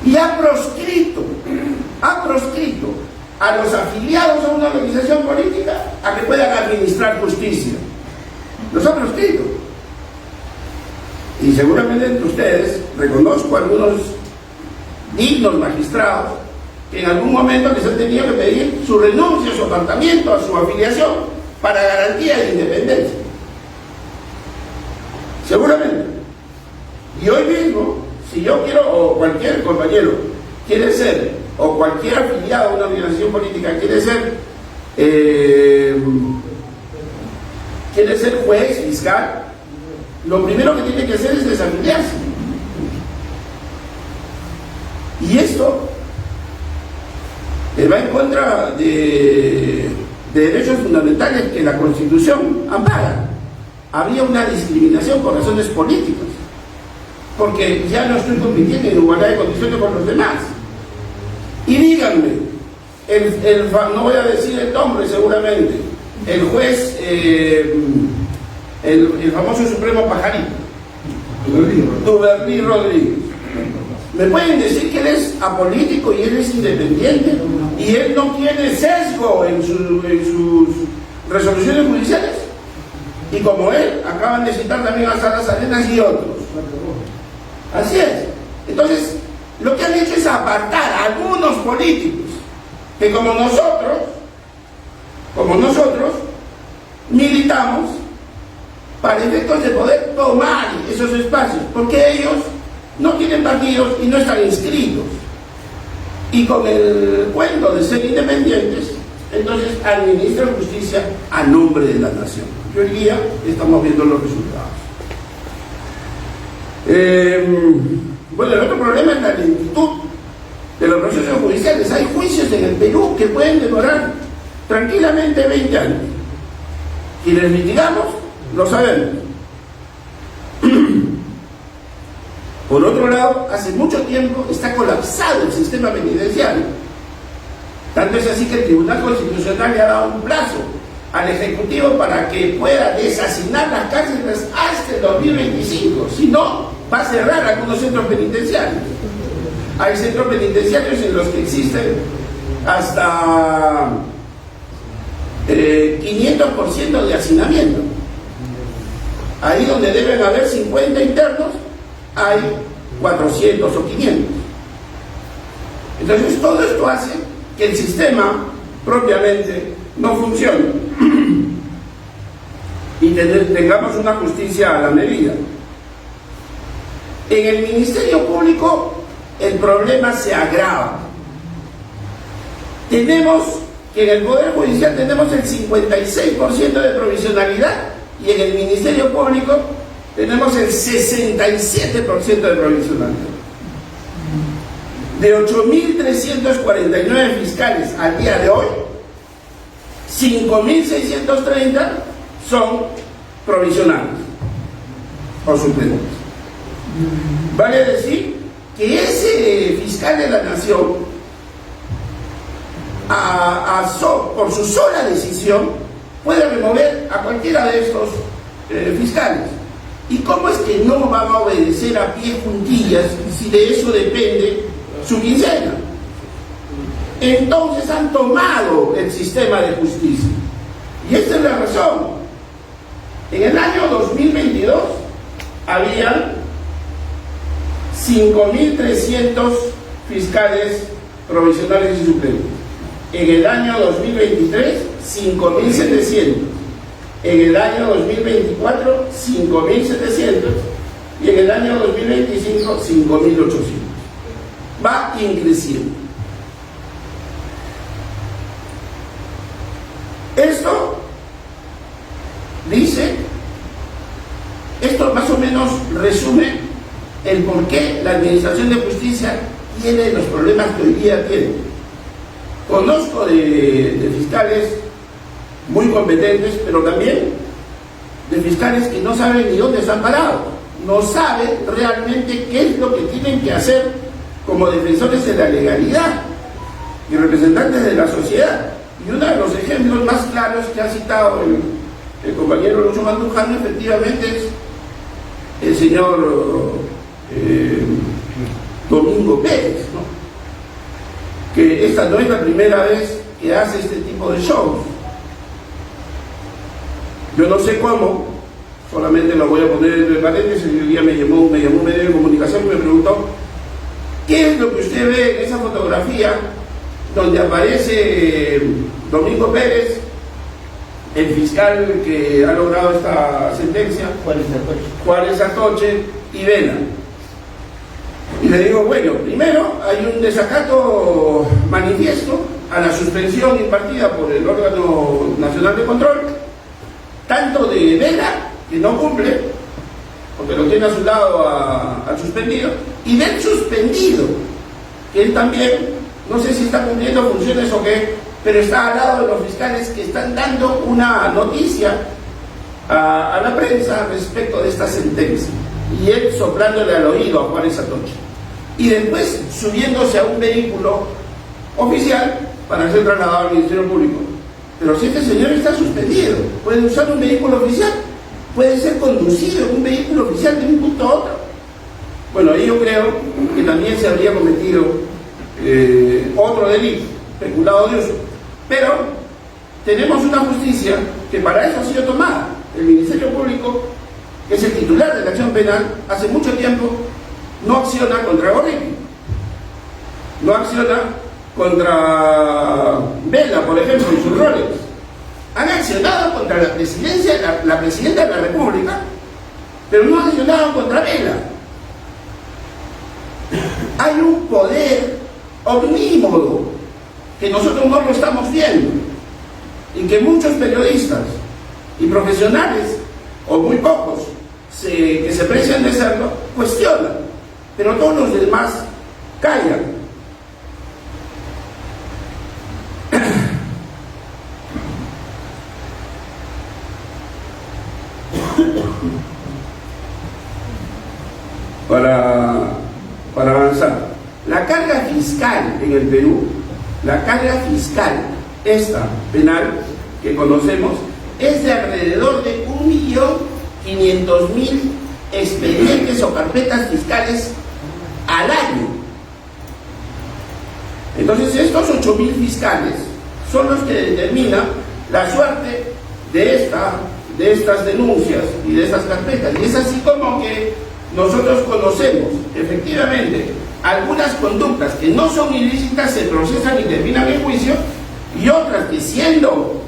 Y ha proscrito a los afiliados a una organización política a que puedan administrar justicia. Los ha proscrito. Y seguramente entre ustedes reconozco algunos dignos magistrados que en algún momento les han tenido que pedir su renuncia, su apartamiento, a su afiliación para garantía de independencia. Seguramente. Y hoy mismo, si yo quiero, o cualquier compañero quiere ser, o cualquier afiliado a una organización política quiere ser juez, fiscal, lo primero que tiene que hacer es desafiliarse. Y esto va en contra de derechos fundamentales que la Constitución ampara. Había una discriminación por razones políticas, porque ya no estoy compitiendo en igualdad de condiciones con los demás. Y díganme, no voy a decir el nombre seguramente, el juez, el famoso Supremo Pajarito, Duverní Rodríguez, ¿me pueden decir que él es apolítico y él es independiente y él no tiene sesgo en sus resoluciones judiciales? Y como él, acaban de citar también a Salas Arenas y otros. Así es. Entonces, lo que han hecho es apartar a algunos políticos que como nosotros militamos para efectos de poder tomar esos espacios, porque ellos no tienen partidos y no están inscritos. Y con el cuento de ser independientes, entonces administran justicia a nombre de la nación. Y hoy día estamos viendo los resultados. Bueno, el otro problema es la lentitud de los procesos judiciales. Hay juicios en el Perú que pueden demorar tranquilamente 20 años. Quienes litigamos, lo sabemos. Por otro lado, hace mucho tiempo está colapsado el sistema penitenciario. Tanto es así que el Tribunal Constitucional le ha dado un plazo al Ejecutivo para que pueda desasignar las cárceles hasta el 2025. Si no, va a cerrar algunos centros penitenciarios. Hay centros penitenciarios en los que existen hasta 500% de hacinamiento. Ahí donde deben haber 50 internos, hay 400 o 500. Entonces todo esto hace que el sistema propiamente no funcione y tengamos una justicia a la medida. En el Ministerio Público el problema se agrava. Tenemos que en el Poder Judicial tenemos el 56% de provisionalidad y en el Ministerio Público tenemos el 67% de provisionalidad. De 8.349 fiscales al día de hoy, 5.630 son provisionales o suplentes. Vale decir que ese fiscal de la nación, por su sola decisión, puede remover a cualquiera de estos fiscales. ¿Y cómo es que no van a obedecer a pie juntillas si de eso depende su quincena? Entonces han tomado el sistema de justicia. Y esta es la razón. En el año 2022 había 5.300 fiscales provisionales y suplentes. En el año 2023, 5.700. En el año 2024, 5.700. Y en el año 2025, 5.800. Va increciendo. Esto más o menos resume el por qué la administración de justicia tiene los problemas que hoy día tiene. Conozco de fiscales muy competentes, pero también de fiscales que no saben ni dónde están parados, no saben realmente qué es lo que tienen que hacer como defensores de la legalidad y representantes de la sociedad. Y uno de los ejemplos más claros que ha citado el compañero Lucho Mandujano efectivamente es el señor Domingo Pérez, ¿no? Que esta no es la primera vez que hace este tipo de shows. Yo no sé cómo, solamente lo voy a poner entre paréntesis. El día me llamó un medio de comunicación y me preguntó ¿qué es lo que usted ve en esa fotografía donde aparece Domingo Pérez, el fiscal que ha logrado esta sentencia, Juárez Atoche y Vela? Y le digo, bueno, primero hay un desacato manifiesto a la suspensión impartida por el órgano nacional de control, tanto de Vela, que no cumple, porque lo tiene a su lado al suspendido, y del suspendido, que él también, no sé si está cumpliendo funciones o qué, pero está al lado de los fiscales que están dando una noticia a la prensa respecto de esta sentencia, y él soplándole al oído a Juárez Atoche, y después subiéndose a un vehículo oficial para ser trasladado al Ministerio Público. Pero si este señor está suspendido, puede usar un vehículo oficial, puede ser conducido en un vehículo oficial de un punto a otro. Bueno, ahí yo creo que también se habría cometido otro delito, peculado de uso. Pero tenemos una justicia que para eso ha sido tomada. El Ministerio Público, que es el titular de la acción penal, hace mucho tiempo no acciona contra Gorecki, no acciona contra Vela, por ejemplo, en sus roles. Han accionado contra la presidencia, la presidenta de la República, pero no han accionado contra Vela. Hay un poder omnímodo que nosotros no lo estamos viendo y que muchos periodistas y profesionales, o muy pocos, que se precian de serlo, cuestionan, pero todos los demás callan. Para avanzar, la carga fiscal en el Perú, la carga fiscal esta penal que conocemos, es de alrededor de 1.500.000 expedientes o carpetas fiscales al año. Entonces estos 8.000 fiscales son los que determinan la suerte de estas denuncias y de estas carpetas. Y es así como que nosotros conocemos efectivamente algunas conductas que no son ilícitas, se procesan y terminan en juicio, y otras que siendo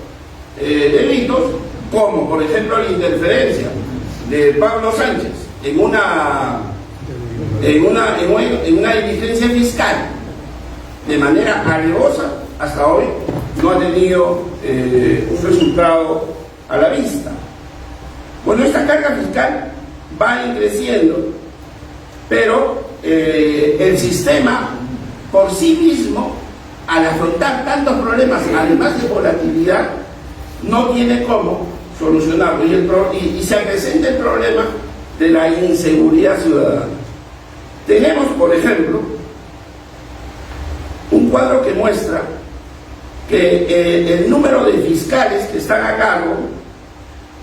delitos, como por ejemplo la interferencia de Pablo Sánchez en una diligencia fiscal de manera alevosa, hasta hoy no ha tenido un resultado a la vista. Bueno, esta carga fiscal va creciendo, pero el sistema por sí mismo, al afrontar tantos problemas, además de volatilidad, no tiene cómo solucionarlo, y se presenta el problema de la inseguridad ciudadana. Tenemos, por ejemplo, un cuadro que muestra que el número de fiscales que están a cargo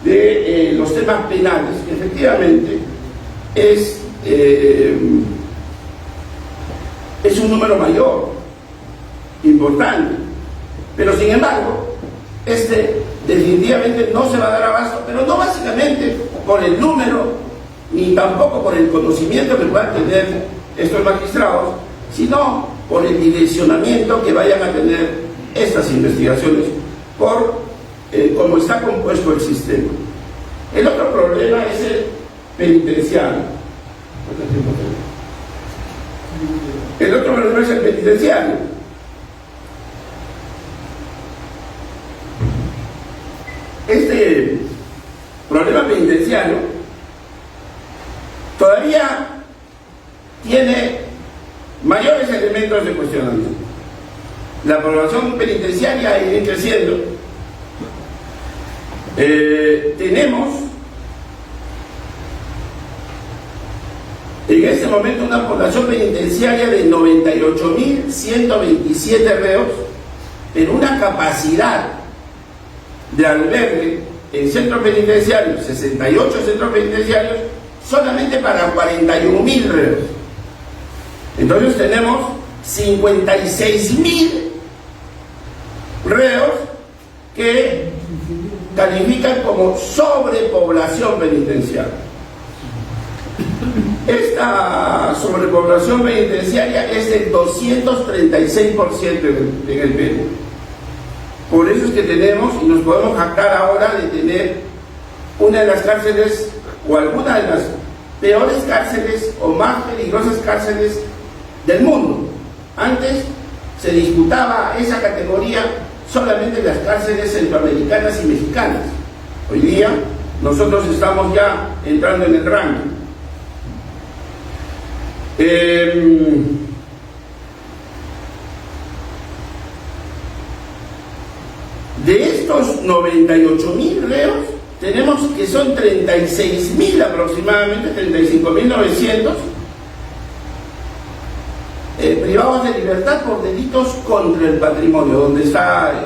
de los temas penales, que efectivamente es un número mayor, importante, pero sin embargo definitivamente no se va a dar abasto, pero no básicamente por el número ni tampoco por el conocimiento que puedan tener estos magistrados, sino por el direccionamiento que vayan a tener estas investigaciones, por cómo está compuesto el sistema. El otro problema es el penitenciario. El otro problema es el penitenciario. Este problema penitenciario todavía tiene mayores elementos de cuestionamiento. La población penitenciaria irá creciendo. En este momento una población penitenciaria de 98.127 reos, pero una capacidad de albergue en centros penitenciarios, 68 centros penitenciarios, solamente para 41.000 reos. Entonces tenemos 56.000 reos que califican como sobrepoblación penitenciaria. Esta sobrepoblación penitenciaria es del 236% en el Perú. Por eso es que tenemos, y nos podemos jactar ahora de tener una de las cárceles, o alguna de las peores cárceles o más peligrosas cárceles del mundo. Antes se disputaba esa categoría solamente en las cárceles centroamericanas y mexicanas. Hoy día nosotros estamos ya entrando en el ranking. De estos 98.000 reos, tenemos que son 36.000 aproximadamente, 35.900, privados de libertad por delitos contra el patrimonio, donde está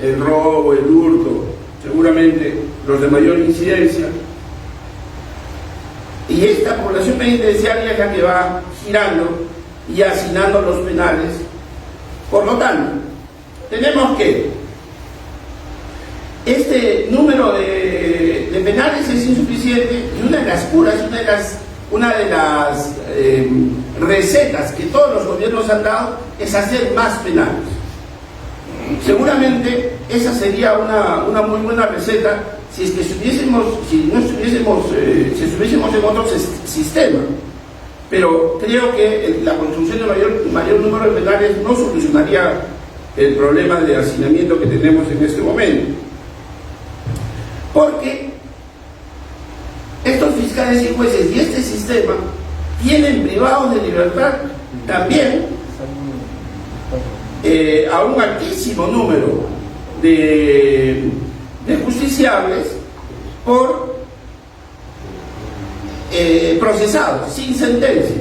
el robo, el hurto, seguramente los de mayor incidencia. Y esta población penitenciaria es la que va girando y hacinando los penales. Por lo tanto, tenemos que este número de penales es insuficiente, y una de las curas, una de las recetas que todos los gobiernos han dado es hacer más penales. Seguramente esa sería una muy buena receta si estuviésemos en otro sistema. Pero creo que la construcción de mayor número de penales no solucionaría el problema de hacinamiento que tenemos en este momento. Porque estos fiscales y jueces y este sistema tienen privados de libertad también a un altísimo número de justiciables por procesados sin sentencia.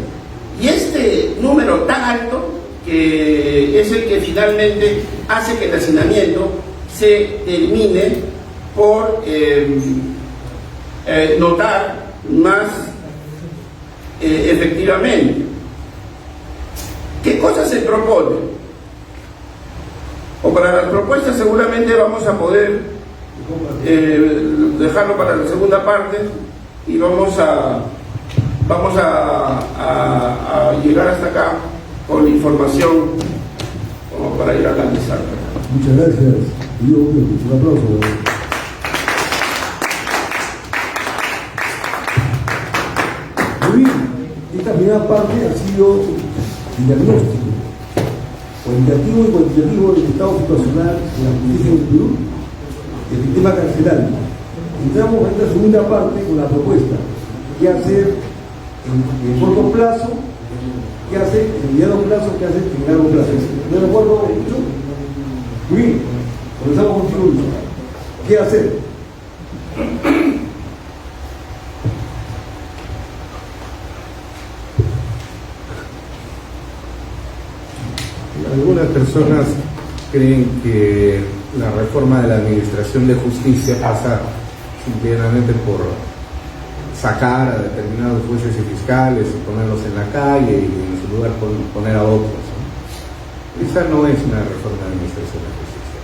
Y este número tan alto que es el que finalmente hace que el hacinamiento se termine por notar más efectivamente. ¿Qué cosas se propone? O para las propuestas seguramente vamos a poder dejarlo para la segunda parte, y vamos a llegar hasta acá con información como para ir a analizar. Muchas gracias. Un aplauso. Muy bien, esta primera parte ha sido diagnóstico, cualitativo y cuantitativo del estado situacional de la justicia en el Perú, del sistema carcelario. Entramos en esta segunda parte con la propuesta: qué hacer en corto plazo, qué hacer en mediano plazo, qué hacer en largo plazo. ¿No de acuerdo, Lucho? Muy bien, comenzamos contigo, Lucho. ¿Qué hacer? Algunas personas creen que la reforma de la administración de justicia pasa simplemente por sacar a determinados jueces y fiscales y ponerlos en la calle y en su lugar poner a otros. Esa no es una reforma de la administración de justicia,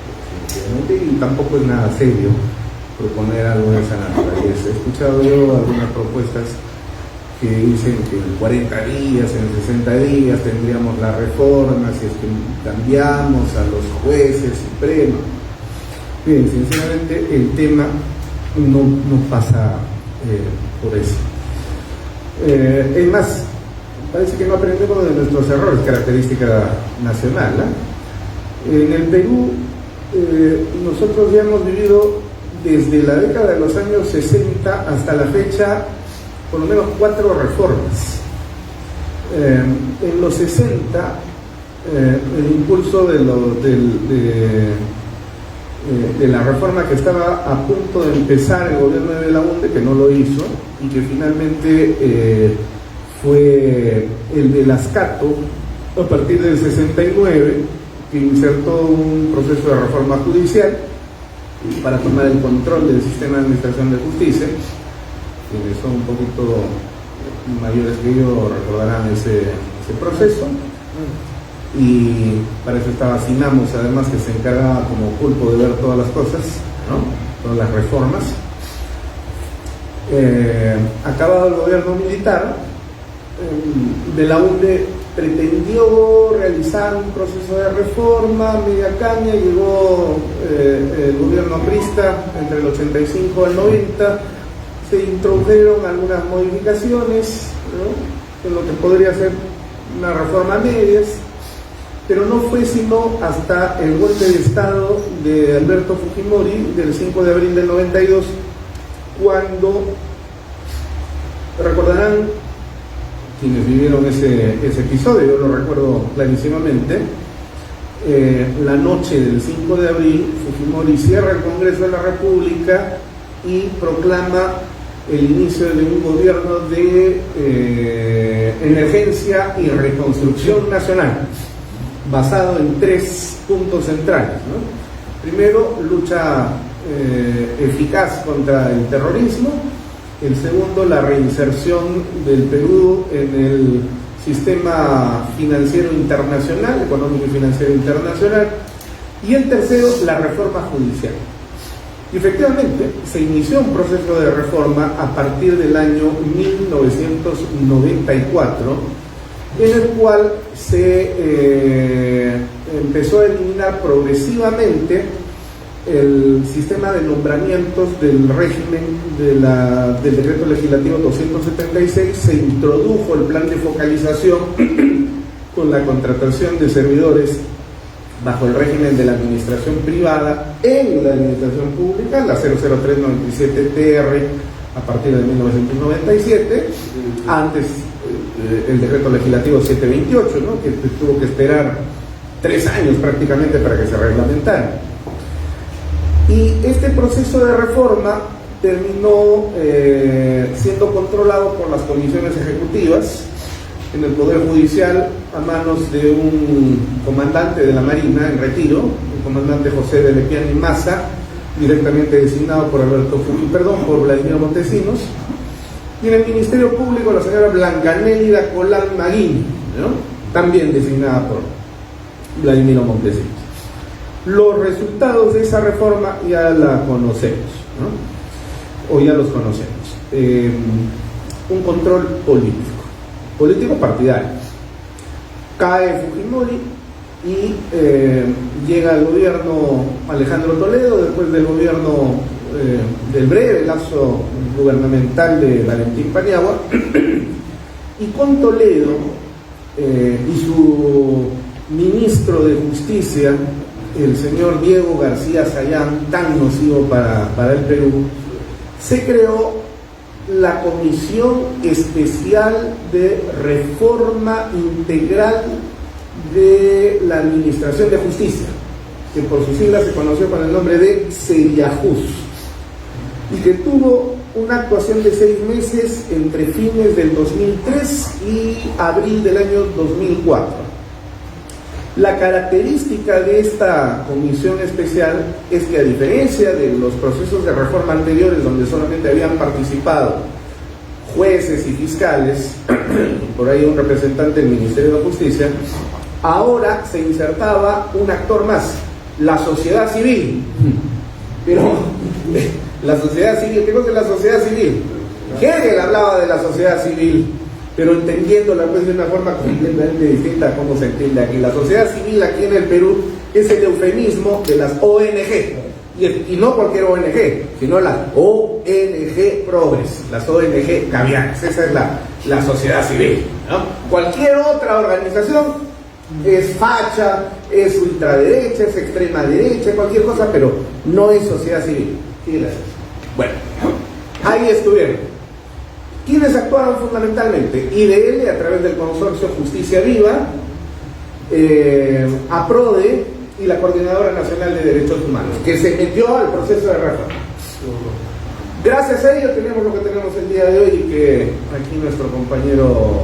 definitivamente, y tampoco es nada serio proponer algo de esa naturaleza. He escuchado yo algunas propuestas que dicen que en 40 días, en 60 días tendríamos la reforma si es que cambiamos a los jueces supremos. Bien, sinceramente el tema no pasa por eso. Es más, parece que no aprendemos de nuestros errores, característica nacional, ¿eh? En el Perú nosotros ya hemos vivido desde la década de los años 60 hasta la fecha por lo menos 4 reformas. En los 60, el impulso de la reforma que estaba a punto de empezar el gobierno de Belaúnde, que no lo hizo, y que finalmente fue el de Lascato, a partir del 69, que insertó un proceso de reforma judicial para tomar el control del sistema de administración de justicia. Quienes son un poquito mayores que yo recordarán ese proceso. Y para eso estaba Sinamos, además, que se encargaba como pulpo de ver todas las cosas, ¿no? Todas las reformas. Acabado el gobierno militar, Belaúnde pretendió realizar un proceso de reforma, media caña, llegó el gobierno aprista entre el 85 y el 90, se introdujeron algunas modificaciones, ¿no?, en lo que podría ser una reforma a medias, pero no fue sino hasta el golpe de Estado de Alberto Fujimori del 5 de abril del 92, cuando, recordarán quienes vivieron ese episodio, yo lo recuerdo clarísimamente, la noche del 5 de abril, Fujimori cierra el Congreso de la República y proclama el inicio de un gobierno de emergencia y reconstrucción nacional, basado en 3 puntos centrales, ¿no? Primero, lucha eficaz contra el terrorismo. El segundo, la reinserción del Perú en el sistema financiero internacional, económico y financiero internacional. Y el tercero, la reforma judicial. Y efectivamente, se inició un proceso de reforma a partir del año 1994, en el cual se empezó a eliminar progresivamente el sistema de nombramientos del régimen del decreto legislativo 276, se introdujo el plan de focalización con la contratación de servidores bajo el régimen de la administración privada en la administración pública, la 00397-TR a partir de 1997, antes el decreto legislativo 728, ¿no?, que tuvo que esperar 3 años prácticamente para que se reglamentara. Y este proceso de reforma terminó siendo controlado por las comisiones ejecutivas en el Poder Judicial a manos de un comandante de la Marina en retiro, el comandante José de Lepiani Maza, directamente designado por por Vladimiro Montesinos, y en el Ministerio Público la señora Blancanélida Colán Maguini, ¿no?, también designada por Vladimiro Montesinos. Los resultados de esa reforma ya la conocemos, ¿no?, o ya los conocemos. Un control político partidario. Cae Fujimori y llega el gobierno Alejandro Toledo, después del gobierno del breve lazo gubernamental de Valentín Paniagua, y con Toledo y su ministro de Justicia, el señor Diego García Sayán, tan nocivo para el Perú, se creó la Comisión Especial de Reforma Integral de la Administración de Justicia, que por sus siglas se conoció con el nombre de CEIAJUS, y que tuvo una actuación de 6 meses entre fines del 2003 y abril del año 2004. La característica de esta comisión especial es que, a diferencia de los procesos de reforma anteriores, donde solamente habían participado jueces y fiscales, y por ahí un representante del Ministerio de Justicia, ahora se insertaba un actor más, la sociedad civil. Pero la sociedad civil, ¿qué cosa es la sociedad civil? Hegel hablaba de la sociedad civil, pero entendiéndola pues de una forma completamente distinta a cómo se entiende aquí. La sociedad civil aquí en el Perú es el eufemismo de las ONG, y no cualquier ONG, sino las ONG progres, las ONG caviares. Esa es la sociedad civil, ¿no? Cualquier otra organización es facha, es ultraderecha, es extrema derecha, cualquier cosa, pero no es sociedad civil. Bueno, ahí estuvieron. ¿Quiénes actuaron fundamentalmente? IDL, a través del consorcio Justicia Viva, APRODE y la Coordinadora Nacional de Derechos Humanos, que se metió al proceso de reforma. Gracias a ello tenemos lo que tenemos el día de hoy y que aquí nuestro compañero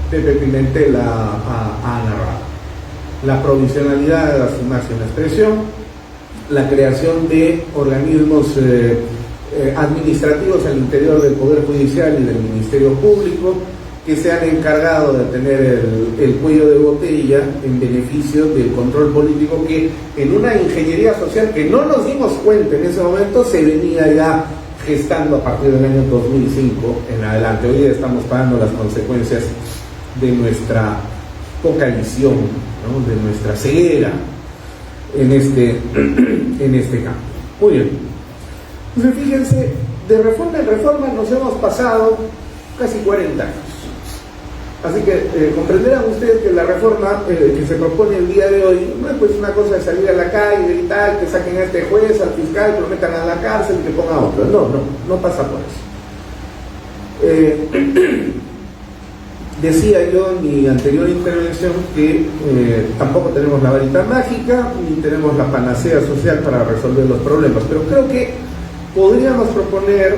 Pepe Pimentel ha narrado. La provisionalidad de la su máxima expresión, la creación de organismos administrativos al interior del Poder Judicial y del Ministerio Público, que se han encargado de tener el cuello de botella en beneficio del control político, que en una ingeniería social que no nos dimos cuenta en ese momento se venía ya gestando a partir del año 2005 en adelante. Hoy estamos pagando las consecuencias de nuestra poca visión, ¿no? De nuestra ceguera en este campo. Muy bien. Entonces fíjense, de reforma en reforma nos hemos pasado casi 40 años. Así que comprenderán ustedes que la reforma que se propone el día de hoy no es pues una cosa de salir a la calle y gritar que saquen a este juez, al fiscal, que lo metan a la cárcel y que pongan a otro. No pasa por eso. Decía yo en mi anterior intervención que tampoco tenemos la varita mágica ni tenemos la panacea social para resolver los problemas, pero creo que podríamos proponer,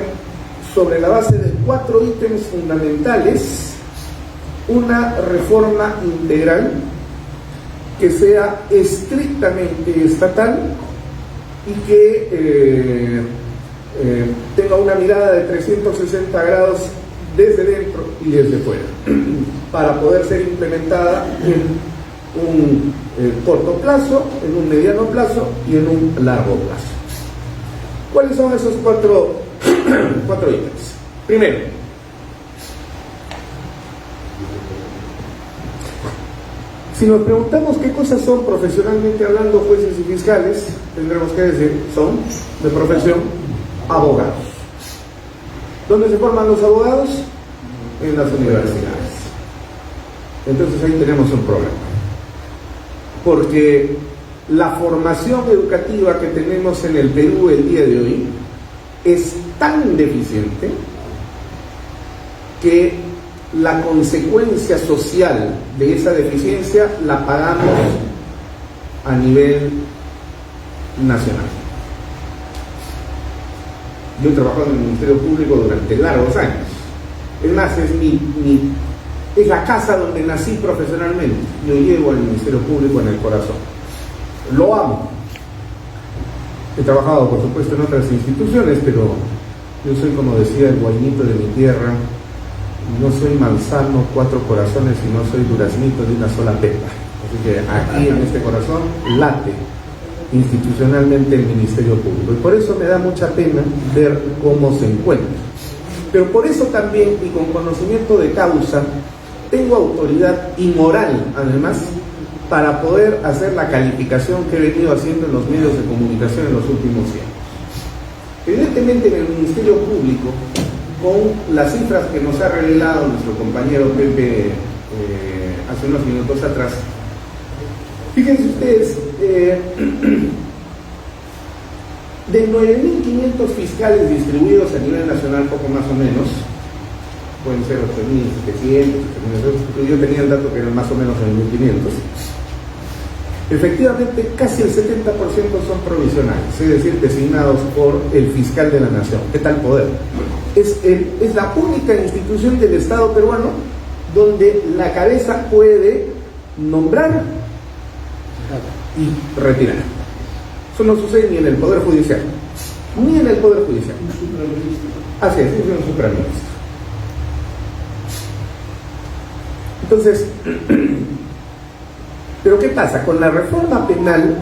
sobre la base de 4 ítems fundamentales, una reforma integral que sea estrictamente estatal y que tenga una mirada de 360 grados desde dentro y desde fuera, para poder ser implementada en un corto plazo, en un mediano plazo y en un largo plazo. ¿Cuáles son esos 4 ítems? Primero, si nos preguntamos qué cosas son profesionalmente hablando jueces y fiscales, tendremos que decir, son de profesión abogados. ¿Dónde se forman los abogados? En las universidades. Entonces ahí tenemos un problema, porque la formación educativa que tenemos en el Perú el día de hoy es tan deficiente que la consecuencia social de esa deficiencia la pagamos a nivel nacional. Yo he trabajado en el Ministerio Público durante largos años. Es más, es la casa donde nací profesionalmente. Yo llevo al Ministerio Público en el corazón. Lo amo. He trabajado, por supuesto, en otras instituciones, pero yo soy, como decía el guainito de mi tierra, no soy manzano, 4 corazones, y no soy duraznito de una sola pepa. Así que aquí en este corazón late institucionalmente el Ministerio Público, y por eso me da mucha pena ver cómo se encuentra. Pero por eso también, y con conocimiento de causa, tengo autoridad y moral, además, para poder hacer la calificación que he venido haciendo en los medios de comunicación en los últimos años. Evidentemente, en el Ministerio Público, con las cifras que nos ha revelado nuestro compañero Pepe hace unos minutos atrás, fíjense ustedes, de 9.500 fiscales distribuidos a nivel nacional, poco más o menos, pueden ser 8.700, yo tenía el dato que eran más o menos en 1.500, efectivamente casi el 70% son provisionales, es decir, designados por el fiscal de la nación. ¿Qué tal poder? Es la única institución del Estado peruano donde la cabeza puede nombrar y retirar. Eso no sucede ni en el Poder Judicial, ni en el Poder Judicial. Así es un supraministro. Entonces, ¿pero qué pasa? Con la reforma penal,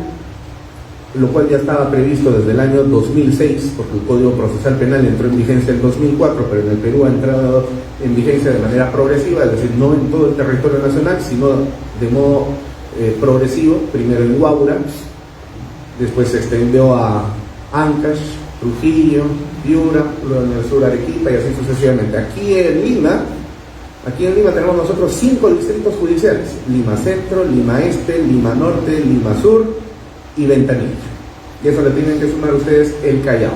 lo cual ya estaba previsto desde el año 2006, porque el Código Procesal Penal entró en vigencia en 2004, pero en el Perú ha entrado en vigencia de manera progresiva, es decir, no en todo el territorio nacional, sino de modo progresivo, primero en Huaura, después se extendió a Ancash, Trujillo, Piura, luego en el sur Arequipa y así sucesivamente. Aquí en Lima tenemos nosotros 5 distritos judiciales: Lima Centro, Lima Este, Lima Norte, Lima Sur y Ventanilla. Y eso le tienen que sumar ustedes el Callao.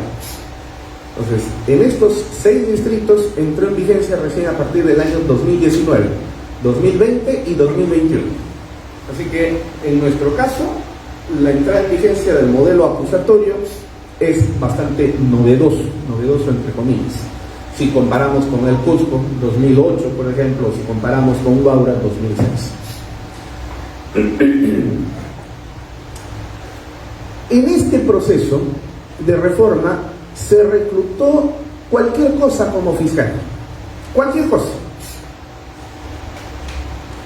Entonces, en estos 6 distritos entró en vigencia recién a partir del año 2019, 2020 y 2021. Así que, en nuestro caso, la entrada en vigencia del modelo acusatorio es bastante novedoso entre comillas. Si comparamos con el Cusco 2008, por ejemplo, si comparamos con Huaura 2006. En este proceso de reforma se reclutó cualquier cosa como fiscal, cualquier cosa,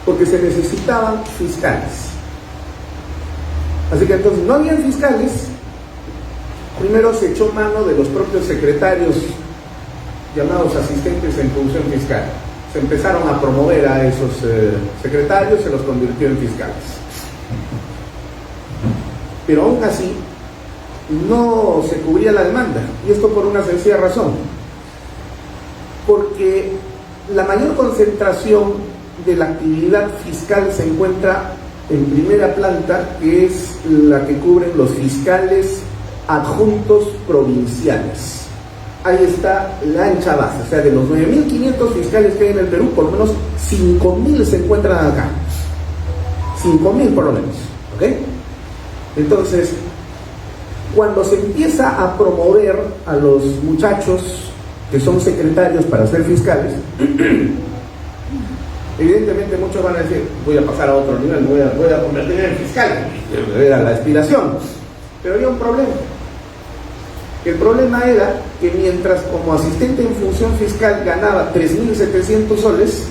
porque se necesitaban fiscales. Así que entonces no habían fiscales. Primero se echó mano de los propios secretarios llamados asistentes en función fiscal. Se empezaron a promover a esos secretarios, se los convirtió en fiscales. Pero aún así no se cubría la demanda, y esto por una sencilla razón, porque la mayor concentración de la actividad fiscal se encuentra en primera planta, que es la que cubren los fiscales adjuntos provinciales. Ahí está la ancha base, o sea, de los 9.500 fiscales que hay en el Perú, por lo menos 5.000 se encuentran acá. 5.000 por lo menos, ¿ok? Entonces, cuando se empieza a promover a los muchachos que son secretarios para ser fiscales, evidentemente muchos van a decir, voy a pasar a otro nivel, voy a convertirme en fiscal, era la aspiración. Pero había un problema. El problema era que mientras como asistente en función fiscal ganaba 3.700 soles,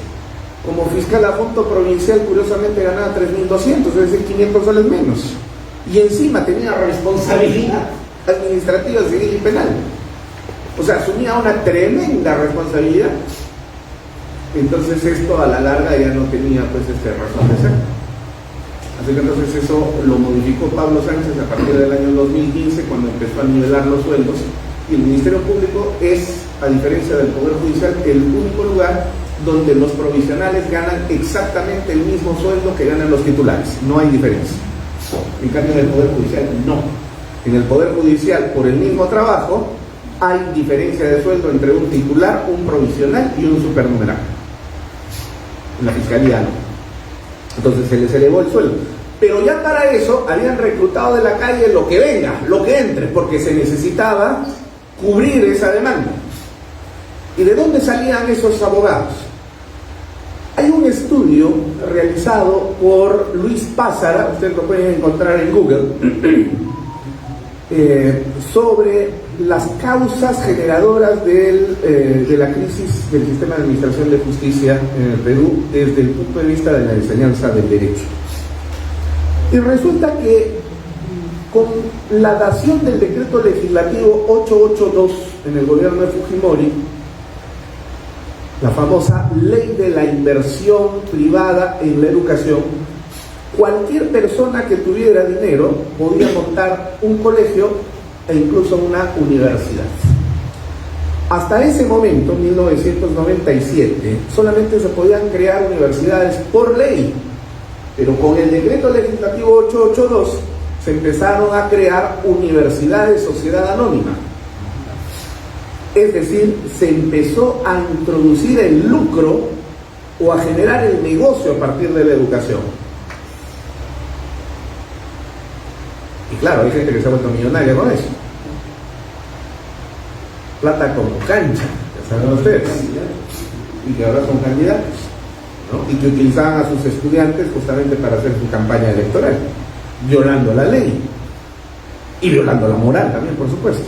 como fiscal adjunto provincial curiosamente ganaba 3.200, es decir, 500 soles menos. Y encima tenía responsabilidad administrativa, civil y penal. O sea, asumía una tremenda responsabilidad. Entonces esto a la larga ya no tenía pues razón de ser. Así que entonces eso lo modificó Pablo Sánchez a partir del año 2015, cuando empezó a nivelar los sueldos, y el Ministerio Público es, a diferencia del Poder Judicial, el único lugar donde los provisionales ganan exactamente el mismo sueldo que ganan los titulares. No hay diferencia. En cambio en el Poder Judicial no. En el Poder Judicial, por el mismo trabajo, hay diferencia de sueldo entre un titular, un provisional y un supernumeral. En la Fiscalía no. Entonces se les elevó el sueldo. Pero ya para eso habían reclutado de la calle lo que venga, lo que entre, porque se necesitaba cubrir esa demanda. ¿Y de dónde salían esos abogados? Hay un estudio realizado por Luis Pázara, ustedes lo pueden encontrar en Google, sobre las causas generadoras de la crisis del sistema de administración de justicia en el Perú desde el punto de vista de la enseñanza del derecho. Y resulta que con la dación del decreto legislativo 882 en el gobierno de Fujimori, la famosa ley de la inversión privada en la educación, cualquier persona que tuviera dinero podía montar un colegio e incluso una universidad. Hasta ese momento, 1997, solamente se podían crear universidades por ley, pero con el decreto legislativo 882 se empezaron a crear universidades sociedad anónima. Es decir, se empezó a introducir el lucro o a generar el negocio a partir de la educación. Y claro, hay gente que se ha vuelto millonaria con eso. Plata como cancha, ya saben ustedes. Y que ahora son candidatos, ¿no? Y que utilizaban a sus estudiantes justamente para hacer su campaña electoral, violando la ley y violando la moral también, por supuesto.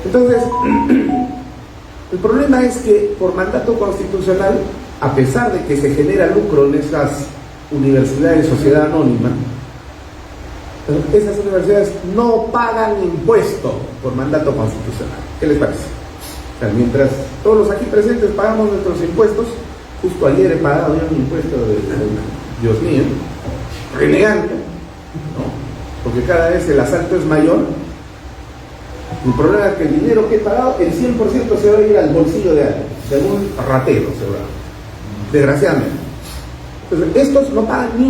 Entonces, el problema es que por mandato constitucional, a pesar de que se genera lucro en esas universidades de sociedad anónima, esas universidades no pagan impuesto por mandato constitucional. ¿Qué les parece? O sea, mientras todos los aquí presentes pagamos nuestros impuestos, justo ayer he pagado ya un impuesto de Dios mío, renegante, ¿no? Porque cada vez el asalto es mayor. El problema es que el dinero que he pagado, el 100% se va a ir al bolsillo de alguien, de algún ratero, seguramente, desgraciadamente. Entonces, estos no pagan ni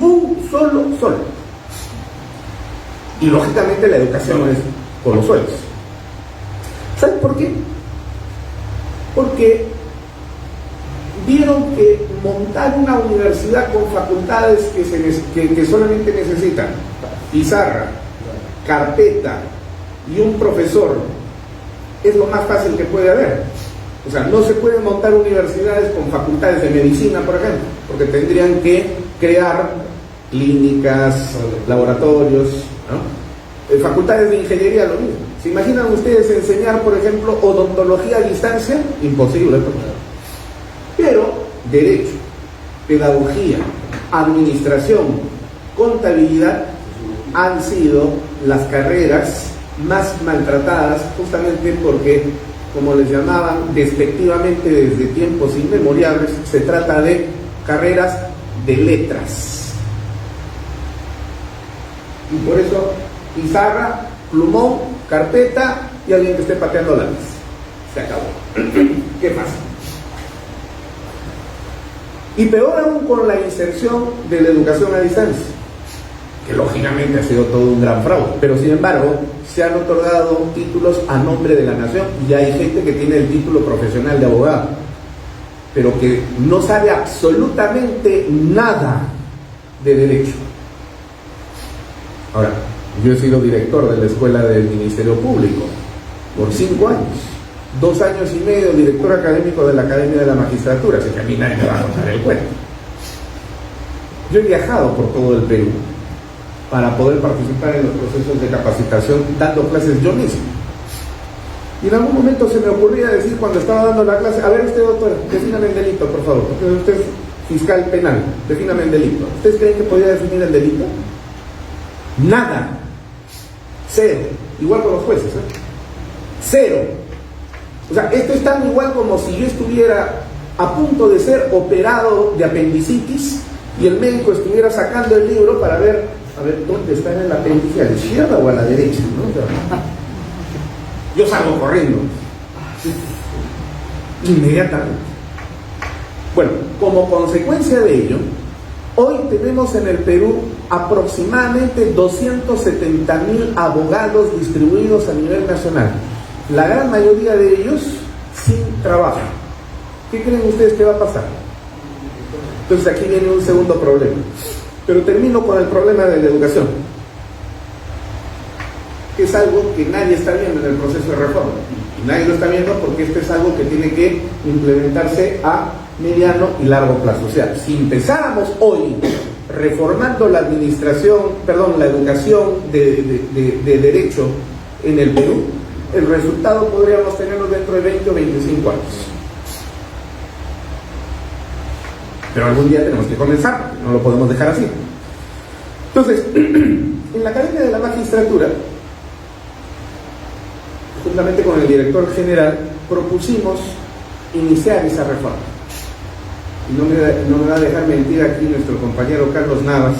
un solo sol. Y lógicamente la educación es por los sueldos. ¿Saben por qué? Porque vieron que montar una universidad con facultades que solamente necesitan pizarra, carpeta, y un profesor es lo más fácil que puede haber. O sea, no se pueden montar universidades con facultades de medicina, por ejemplo, porque tendrían que crear clínicas, laboratorios, ¿no? Facultades de ingeniería, lo mismo. ¿Se imaginan ustedes enseñar, por ejemplo, odontología a distancia? Imposible. Pero derecho, pedagogía, administración, contabilidad han sido las carreras más maltratadas, justamente porque, como les llamaban despectivamente desde tiempos inmemoriales, se trata de carreras de letras. Y por eso, pizarra, plumón, carpeta y alguien que esté pateando lápiz. Se acabó. ¿Qué pasa? Y peor aún con la inserción de la educación a distancia, que lógicamente ha sido todo un gran fraude, pero sin embargo se han otorgado títulos a nombre de la nación y hay gente que tiene el título profesional de abogado, pero que no sabe absolutamente nada de derecho. Ahora, yo he sido director de la escuela del Ministerio Público por 5 años, 2 años y medio director académico de la Academia de la Magistratura, así que a mí nadie me va a contar el cuento. Yo he viajado por todo el Perú para poder participar en los procesos de capacitación, dando clases yo mismo. Y en algún momento se me ocurría decir, cuando estaba dando la clase, a ver usted, doctora, defíname el delito, por favor, porque usted es fiscal penal, defíname el delito. ¿Ustedes creen que podía definir el delito? Nada. Cero. Igual con los jueces, Cero. O sea, esto es tan igual como si yo estuviera a punto de ser operado de apendicitis y el médico estuviera sacando el libro para ver, a ver, ¿dónde está en el apéndice? ¿A la izquierda o a la derecha? ¿No? Yo salgo corriendo. Inmediatamente. Bueno, como consecuencia de ello, hoy tenemos en el Perú aproximadamente 270,000 abogados distribuidos a nivel nacional. La gran mayoría de ellos sin trabajo. ¿Qué creen ustedes que va a pasar? Entonces aquí viene un segundo problema. Pero termino con el problema de la educación, que es algo que nadie está viendo en el proceso de reforma. Y nadie lo está viendo porque esto es algo que tiene que implementarse a mediano y largo plazo. O sea, si empezáramos hoy reformando la la educación de derecho en el Perú, el resultado podríamos tenerlo dentro de 20 o 25 años. Pero algún día tenemos que comenzar, no lo podemos dejar así. Entonces, en la Academia de la Magistratura, juntamente con el director general, propusimos iniciar esa reforma. Y no me va a dejar mentir aquí nuestro compañero Carlos Navas.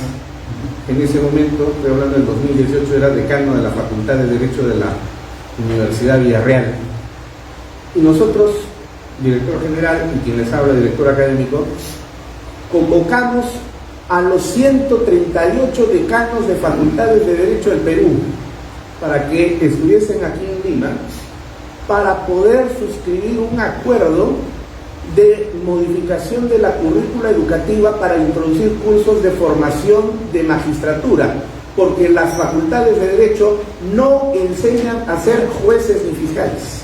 En ese momento, estoy hablando del 2018, era decano de la Facultad de Derecho de la Universidad Villarreal. Y nosotros, director general y quien les habla, director académico, convocamos a los 138 decanos de facultades de Derecho del Perú para que estuviesen aquí en Lima para poder suscribir un acuerdo de modificación de la currícula educativa para introducir cursos de formación de magistratura, porque las facultades de Derecho no enseñan a ser jueces ni fiscales.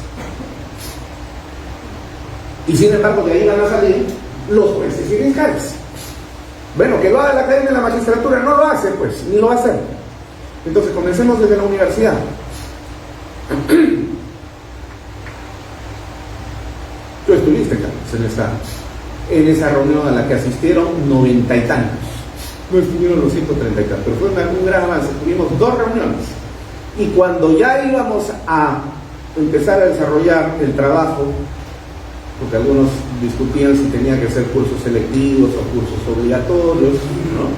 Y sin embargo, de ahí van a salir los jueces y fiscales. Bueno, que lo haga la Academia de la Magistratura, no lo hace, pues, ni lo va a hacer. Entonces, comencemos desde la universidad. Tú estuviste, Carlos, en esa reunión a la que asistieron 90 y tantos. No estuvieron los 130 y tantos, pero fue un gran avance. Tuvimos 2 reuniones. Y cuando ya íbamos a empezar a desarrollar el trabajo, porque algunos discutían si tenía que ser cursos selectivos o cursos obligatorios, ¿no?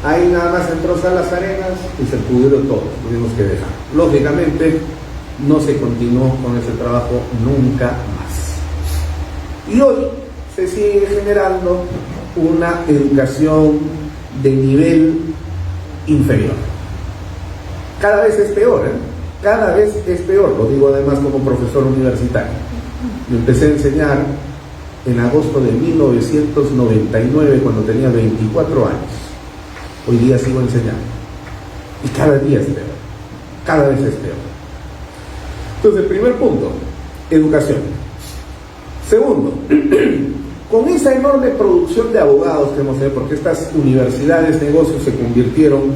Ahí nada más entró Salas Arenas y se pudrió todo, tuvimos que dejar. Lógicamente no se continuó con ese trabajo nunca más. Y hoy se sigue generando una educación de nivel inferior. Cada vez es peor, cada vez es peor, lo digo además como profesor universitario. Yo empecé a enseñar en agosto de 1999 cuando tenía 24 años. Hoy día sigo enseñando. Y cada día es peor. cada vez es peor. Entonces, el primer punto, educación. Segundo, con esa enorme producción de abogados que hemos tenido, porque estas universidades, negocios se convirtieron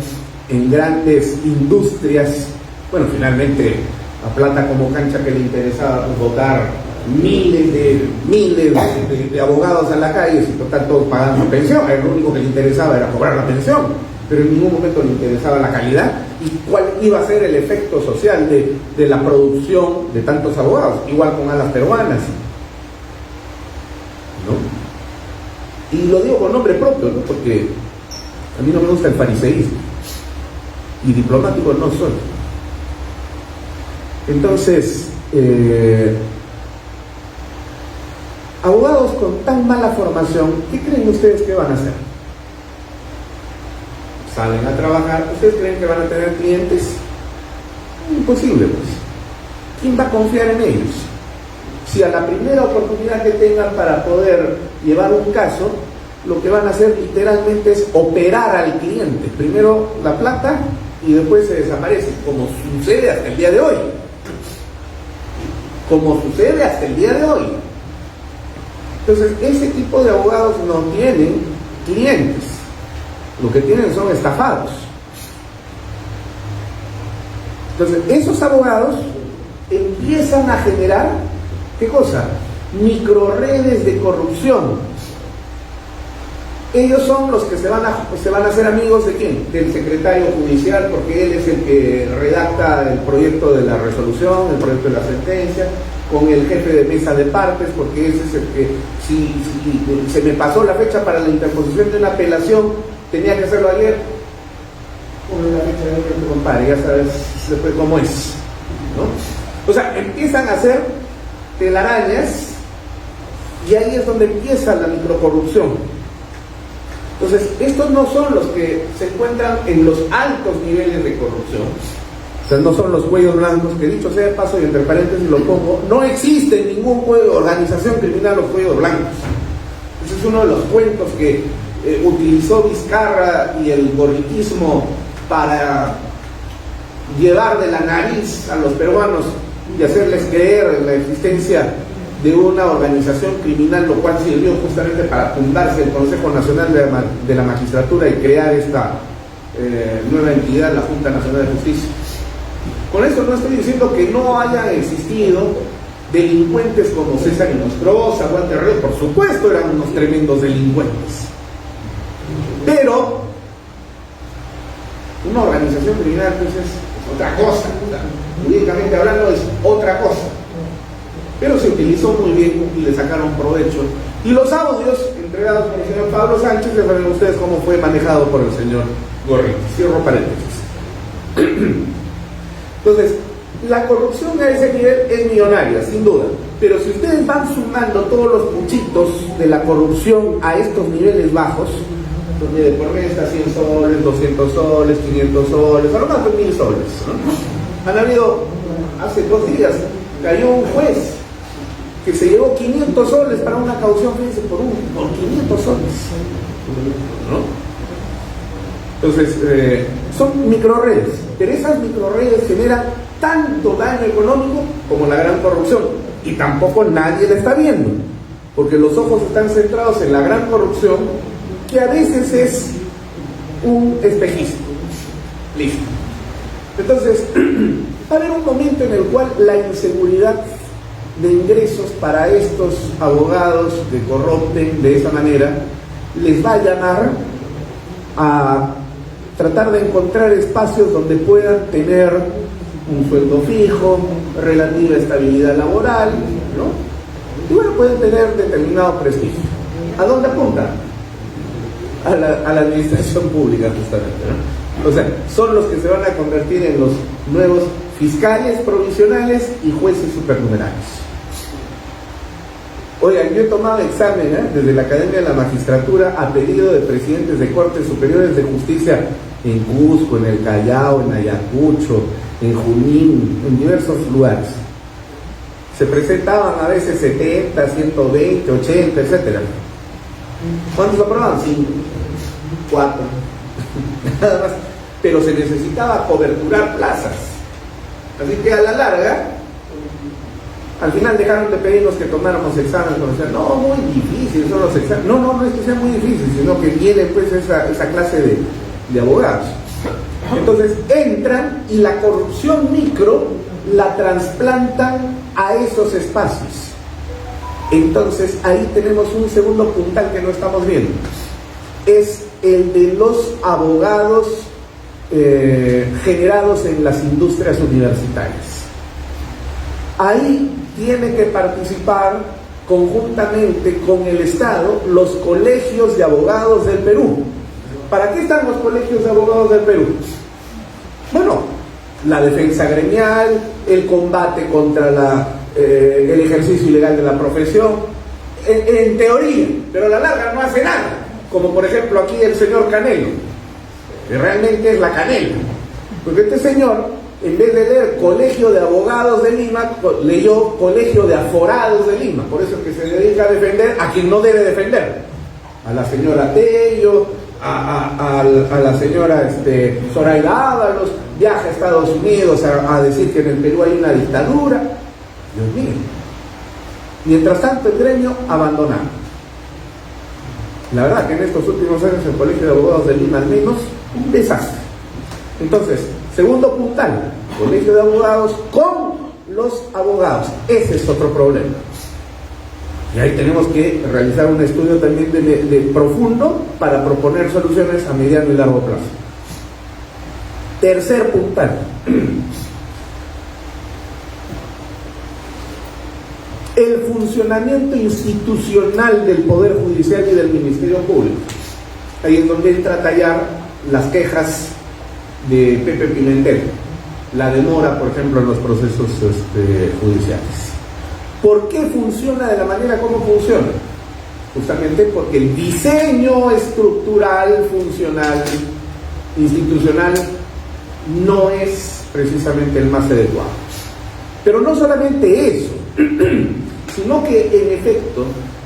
en grandes industrias, bueno, finalmente a plata como cancha que le interesaba votar miles de abogados a la calle, y total todos pagando pensión, lo único que le interesaba era cobrar la pensión, pero en ningún momento le interesaba la calidad y cuál iba a ser el efecto social de la producción de tantos abogados, igual con alas peruanas, ¿no? Y lo digo con nombre propio, ¿no? Porque a mí no me gusta el fariseísmo y diplomático no soy. Entonces, abogados con tan mala formación, ¿qué creen ustedes que van a hacer? Salen a trabajar, ¿ustedes creen que van a tener clientes? Imposible, pues. ¿Quién va a confiar en ellos? Si a la primera oportunidad que tengan para poder llevar un caso, lo que van a hacer literalmente es operar al cliente. Primero la plata y después se desaparece, como sucede hasta el día de hoy. Como sucede hasta el día de hoy. Entonces, ese tipo de abogados no tienen clientes. Lo que tienen son estafados. Entonces, esos abogados empiezan a generar, ¿qué cosa? Microredes de corrupción. Ellos son los que se van a hacer amigos ¿de quién? Del secretario judicial, porque él es el que redacta el proyecto de la resolución, el proyecto de la sentencia, con el jefe de mesa de partes, porque ese es el que, si se me pasó la fecha para la interposición de una apelación, tenía que hacerlo ayer, ponle la fecha de ayer, compadre, ya sabes después cómo es, ¿no? O sea, empiezan a hacer telarañas y ahí es donde empieza la microcorrupción. Entonces, estos no son los que se encuentran en los altos niveles de corrupción. O sea, no son los cuellos blancos, que dicho sea de paso y entre paréntesis lo pongo, no existe ningún organización criminal los cuellos blancos. Ese es uno de los cuentos que utilizó Vizcarra y el gorritismo para llevar de la nariz a los peruanos y hacerles creer en la existencia de una organización criminal, lo cual sirvió justamente para fundarse el Consejo Nacional de la Magistratura y crear esta nueva entidad, la Junta Nacional de Justicia. Con esto no estoy diciendo que no hayan existido delincuentes como César Nostroza, Walter Ríos, por supuesto eran unos tremendos delincuentes, pero una organización criminal pues es otra cosa, jurídicamente hablando es otra cosa, pero se utilizó muy bien y le sacaron provecho. Y los audios entregados por el señor Pablo Sánchez, ya saben ustedes cómo fue manejado por el señor Gorriti. Cierro paréntesis. Entonces, la corrupción a ese nivel es millonaria, sin duda. Pero si ustedes van sumando todos los puchitos de la corrupción a estos niveles bajos, donde de por medio está 100 soles, 200 soles, 500 soles, a lo más de 1000 soles, ¿no? Han habido, hace 2 días, cayó un juez que se llevó 500 soles para una caución, fíjense, por 500 soles, ¿no? Entonces, son microredes, pero esas microredes generan tanto daño económico como la gran corrupción, y tampoco nadie la está viendo, porque los ojos están centrados en la gran corrupción, que a veces es un espejismo. Listo. Entonces, va a haber un momento en el cual la inseguridad de ingresos para estos abogados que corrompen de esa manera les va a llamar a tratar de encontrar espacios donde puedan tener un sueldo fijo, relativa estabilidad laboral, ¿no? Y bueno, pueden tener determinado prestigio. ¿A dónde apuntan? A la administración pública, justamente, ¿no? O sea, son los que se van a convertir en los nuevos fiscales provisionales y jueces supernumerarios. Oigan, yo he tomado examen desde la Academia de la Magistratura a pedido de presidentes de Cortes Superiores de Justicia en Cusco, en el Callao, en Ayacucho, en Junín, en diversos lugares. Se presentaban a veces 70, 120, 80, etc. ¿Cuántos aprobaban? 5, 4, nada más. Pero se necesitaba coberturar plazas. Así que a la larga, al final dejaron de pedirnos que tomáramos exámenes, como decían, no, muy difícil son los exámenes. No es que sea muy difícil, sino que viene pues esa clase de abogados. Entonces entran y la corrupción micro la trasplantan a esos espacios. Entonces ahí tenemos un segundo puntal que no estamos viendo. Es el de los abogados generados en las industrias universitarias. Ahí tiene que participar conjuntamente con el Estado los colegios de abogados del Perú. ¿Para qué están los colegios de abogados del Perú? Bueno, la defensa gremial, el combate contra el ejercicio ilegal de la profesión, en teoría, pero a la larga no hace nada, como por ejemplo aquí el señor Canelo, que realmente es la canela, porque este señor, en vez de leer Colegio de Abogados de Lima, leyó Colegio de Aforados de Lima, por eso es que se dedica a defender a quien no debe defender, a la señora Tello, a la señora Zoraida Ábalos, viaja a Estados Unidos a decir que en el Perú hay una dictadura. Dios mío. Mientras tanto el gremio abandonado. La verdad que en estos últimos años el Colegio de Abogados de Lima al menos un desastre. Entonces, segundo puntal, Colegio de Abogados con los abogados. Ese es otro problema. Y ahí tenemos que realizar un estudio también de profundo para proponer soluciones a mediano y largo plazo. Tercer puntal. El funcionamiento institucional del Poder Judicial y del Ministerio Público. Ahí es donde entra a tallar las quejas de Pepe Pimentel, la demora, por ejemplo, en los procesos judiciales. ¿Por qué funciona de la manera como funciona? Justamente porque el diseño estructural, funcional, institucional no es precisamente el más adecuado. Pero no solamente eso, sino que en efecto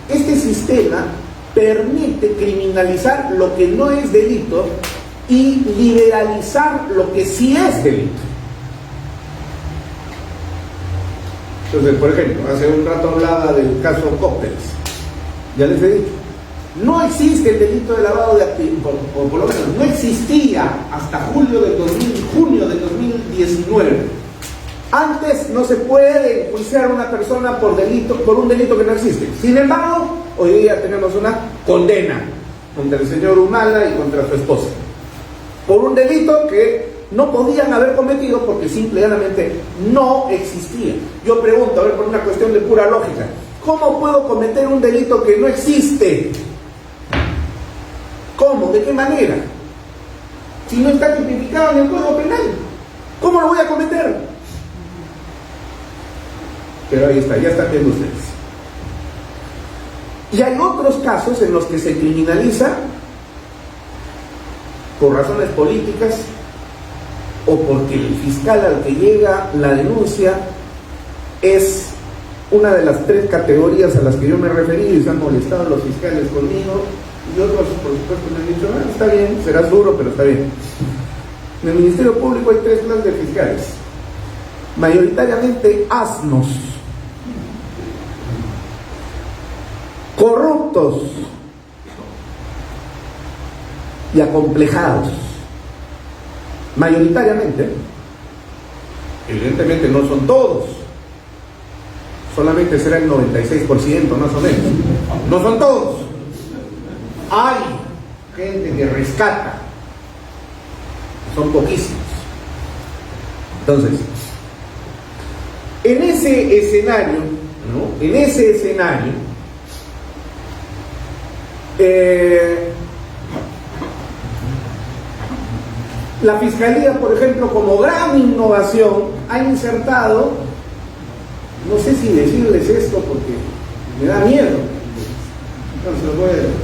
este sistema permite criminalizar lo que no es delito y liberalizar lo que sí es delito. Entonces, por ejemplo, hace un rato hablaba del caso Cócteles. Ya les he dicho, no existe el delito de lavado de activos, o por lo menos no existía hasta junio del 2019. Antes no se puede enjuiciar a una persona por un delito que no existe. Sin embargo, hoy día tenemos una condena contra el señor Humala y contra su esposa por un delito que no podían haber cometido porque simplemente no existía. Yo pregunto, a ver, por una cuestión de pura lógica, ¿cómo puedo cometer un delito que no existe? ¿Cómo? ¿De qué manera? Si no está tipificado en el Código Penal, ¿cómo lo voy a cometer? Pero ahí está, ya están viendo ustedes. Y hay otros casos en los que se criminaliza por razones políticas o porque el fiscal al que llega la denuncia es una de las tres categorías a las que yo me he referido y se han molestado los fiscales conmigo y otros por supuesto me han dicho, está bien, serás duro, pero está bien. En el Ministerio Público hay tres clases de fiscales, mayoritariamente asnos, corruptos y acomplejados. Mayoritariamente, evidentemente no son todos, solamente será el 96% más o menos, no son todos. Hay gente que rescata, son poquísimos. Entonces, en ese escenario, ¿no? En ese escenario, la Fiscalía, por ejemplo, como gran innovación, ha insertado, no sé si decirles esto porque me da miedo, entonces lo voy a decir.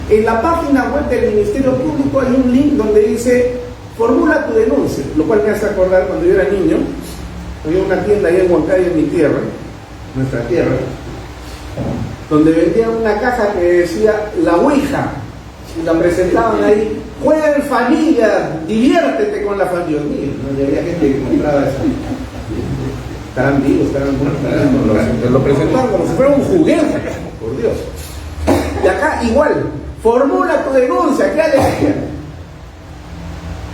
En la página web del Ministerio Público hay un link donde dice formula tu denuncia, lo cual me hace acordar cuando yo era niño. Había una tienda ahí en Huancayo, en mi tierra, nuestra tierra, donde vendían una caja que decía la Ouija y la presentaban ahí juega en familia, diviértete con la familia. Dios mío, no había gente que compraba eso. Estarán vivos, estarán muertos. Lo presentaron como si fuera un juguete, por Dios. Y acá igual, formula tu denuncia, qué alegría.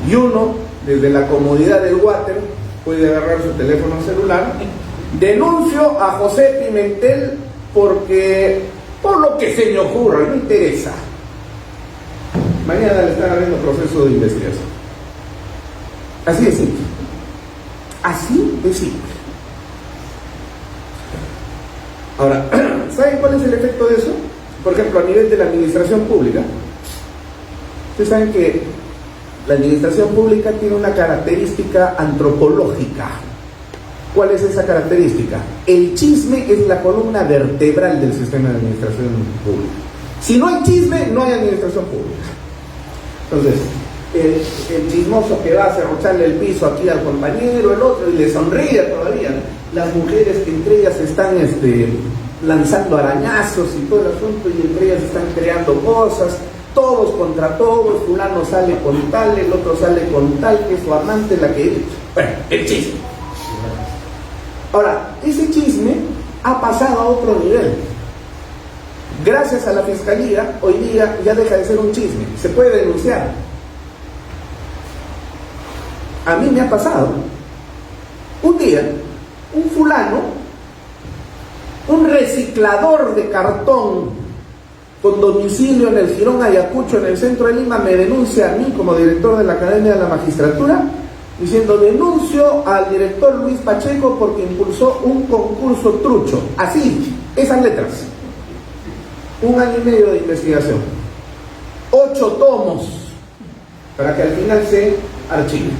Y uno, desde la comodidad del water, puede agarrar su teléfono celular. Denuncio a José Pimentel porque, por lo que se me ocurra, no interesa. Mañana le están abriendo proceso de investigación. Así de simple. Así de simple. Ahora, ¿saben cuál es el efecto de eso? Por ejemplo, a nivel de la administración pública. Ustedes saben que la administración pública tiene una característica antropológica. ¿Cuál es esa característica? El chisme es la columna vertebral del sistema de administración pública. Si no hay chisme, no hay administración pública. Entonces, el chismoso que va a cerrocharle el piso aquí al compañero, el otro, y le sonríe todavía. Las mujeres que entre ellas están lanzando arañazos y todo el asunto, y entre ellas están creando cosas, todos contra todos, fulano sale con tal, el otro sale con tal, que es su amante, la que... Bueno, el chisme. Ahora, ese chisme ha pasado a otro nivel. Gracias a la Fiscalía, hoy día ya deja de ser un chisme, se puede denunciar. A mí me ha pasado. Un día, un fulano, un reciclador de cartón con domicilio en el Jirón Ayacucho, en el centro de Lima, me denuncia a mí como director de la Academia de la Magistratura, diciendo: denuncio al director Luis Pacheco porque impulsó un concurso trucho. Así, esas letras. 1 año y medio de investigación, 8 tomos, para que al final se archive.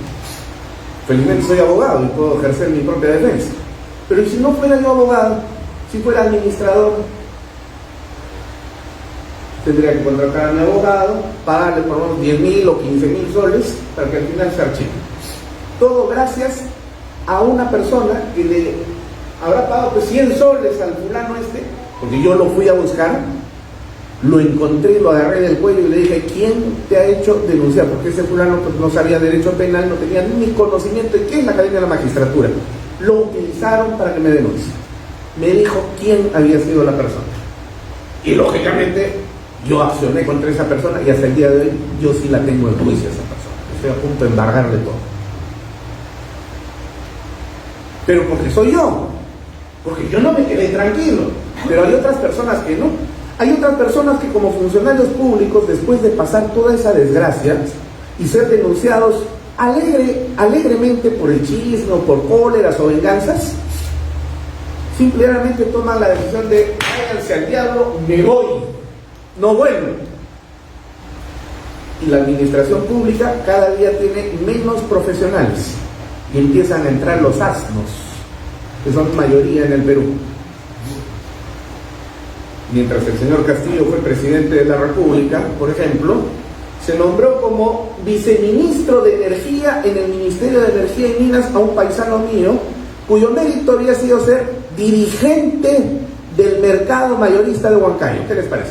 Felizmente soy abogado y puedo ejercer mi propia defensa. Pero si no fuera yo abogado, si fuera administrador, tendría que contratar a mi abogado, pagarle por unos 10.000 o 15.000 soles para que al final se archive. Todo gracias a una persona que le habrá pagado pues 100 soles al fulano porque yo lo fui a buscar, lo encontré, lo agarré del cuello y le dije: ¿quién te ha hecho denunciar? Porque ese fulano pues no sabía derecho penal, no tenía ni conocimiento de qué es la Academia de la Magistratura. Lo utilizaron para que me denuncie. Me dijo quién había sido la persona. Y lógicamente yo accioné contra esa persona y hasta el día de hoy yo sí la tengo en juicio a esa persona. Estoy a punto de embargarle todo. Pero porque soy yo. Porque yo no me quedé tranquilo. Pero hay otras personas que no. Hay otras personas que, como funcionarios públicos, después de pasar toda esa desgracia y ser denunciados alegremente por el chisme o por cóleras o venganzas, simplemente toman la decisión de: váyanse al diablo, me voy, no vuelvo. Y la administración pública cada día tiene menos profesionales y empiezan a entrar los asnos, que son mayoría en el Perú. Mientras el señor Castillo fue presidente de la República, por ejemplo, se nombró como viceministro de Energía en el Ministerio de Energía y Minas a un paisano mío, cuyo mérito había sido ser dirigente del mercado mayorista de Huancayo. ¿Qué les parece?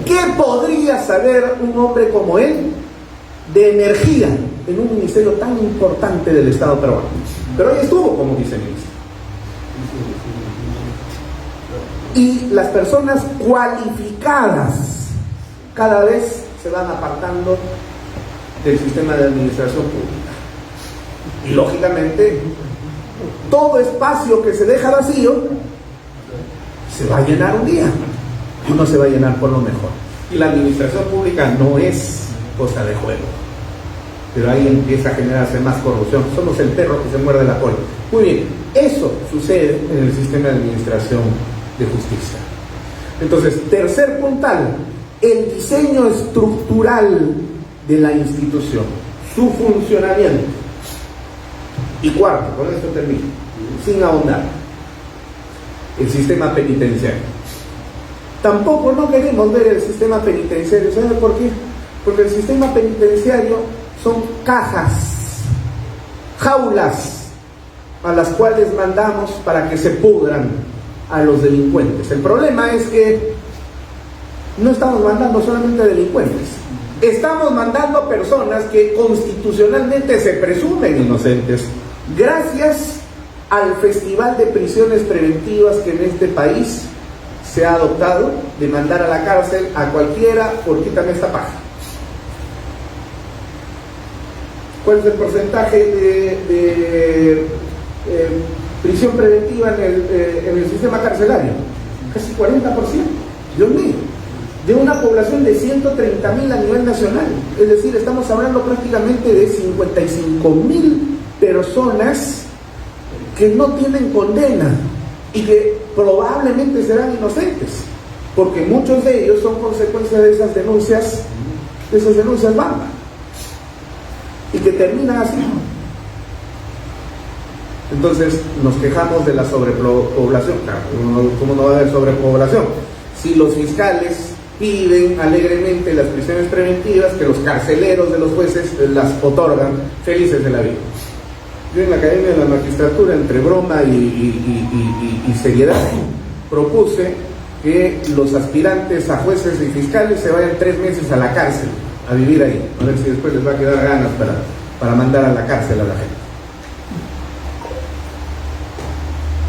¿Qué podría saber un hombre como él de energía en un ministerio tan importante del Estado peruano? Pero hoy estuvo como viceministro. Y las personas cualificadas cada vez se van apartando del sistema de administración pública. Y lógicamente, todo espacio que se deja vacío se va a llenar un día. Y uno se va a llenar por lo mejor. Y la administración pública no es cosa de juego. Pero ahí empieza a generarse más corrupción. Somos el perro que se muerde la cola. Muy bien, eso sucede en el sistema de administración de justicia. Entonces, tercer puntal, el diseño estructural de la institución, su funcionamiento. Y cuarto, con esto termino, sin ahondar, el sistema penitenciario. Tampoco no queremos ver el sistema penitenciario. ¿Saben por qué? Porque el sistema penitenciario son cajas, jaulas a las cuales mandamos para que se pudran a los delincuentes. El problema es que no estamos mandando solamente a delincuentes, Estamos mandando personas que constitucionalmente se presumen inocentes, gracias al festival de prisiones preventivas que en este país se ha adoptado, de mandar a la cárcel a cualquiera por quítame esta paja. ¿Cuál es el porcentaje de prisión preventiva en el sistema carcelario? Casi 40%. Dios mío, de una población de 130.000 a nivel nacional. Es decir, estamos hablando prácticamente de 55.000 personas que no tienen condena y que probablemente serán inocentes, porque muchos de ellos son consecuencia de esas denuncias bamba, y que terminan así. Entonces nos quejamos de la sobrepoblación. Claro, ¿cómo no va a haber sobrepoblación? Si los fiscales piden alegremente las prisiones preventivas, que los carceleros de los jueces las otorgan felices de la vida. Yo en la Academia de la Magistratura, entre broma y seriedad, propuse que los aspirantes a jueces y fiscales se vayan 3 meses a la cárcel a vivir ahí, a ver si después les va a quedar ganas para mandar a la cárcel a la gente.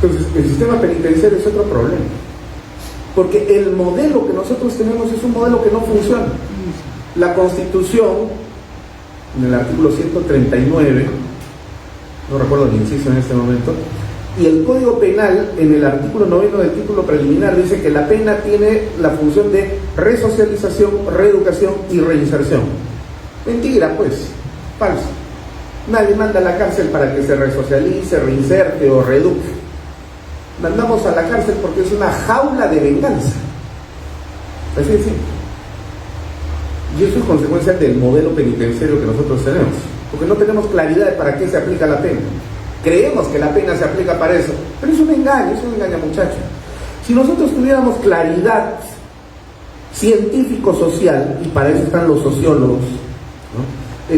Entonces, el sistema penitenciario es otro problema, porque el modelo que nosotros tenemos es un modelo que no funciona. La Constitución, en el artículo 139, no recuerdo el inciso en este momento, y el Código Penal, en el artículo 9 del título preliminar, dice que la pena tiene la función de resocialización, reeducación y reinserción. Mentira, pues, falso. Nadie manda a la cárcel para que se resocialice, reinserte o reeduque. Mandamos a la cárcel porque es una jaula de venganza. Así de simple. Y eso es consecuencia del modelo penitenciario que nosotros tenemos, porque no tenemos claridad de para qué se aplica la pena. Creemos que la pena se aplica para eso, pero es un engaño, muchachos. Si nosotros tuviéramos claridad científico-social, y para eso están los sociólogos, ¿no?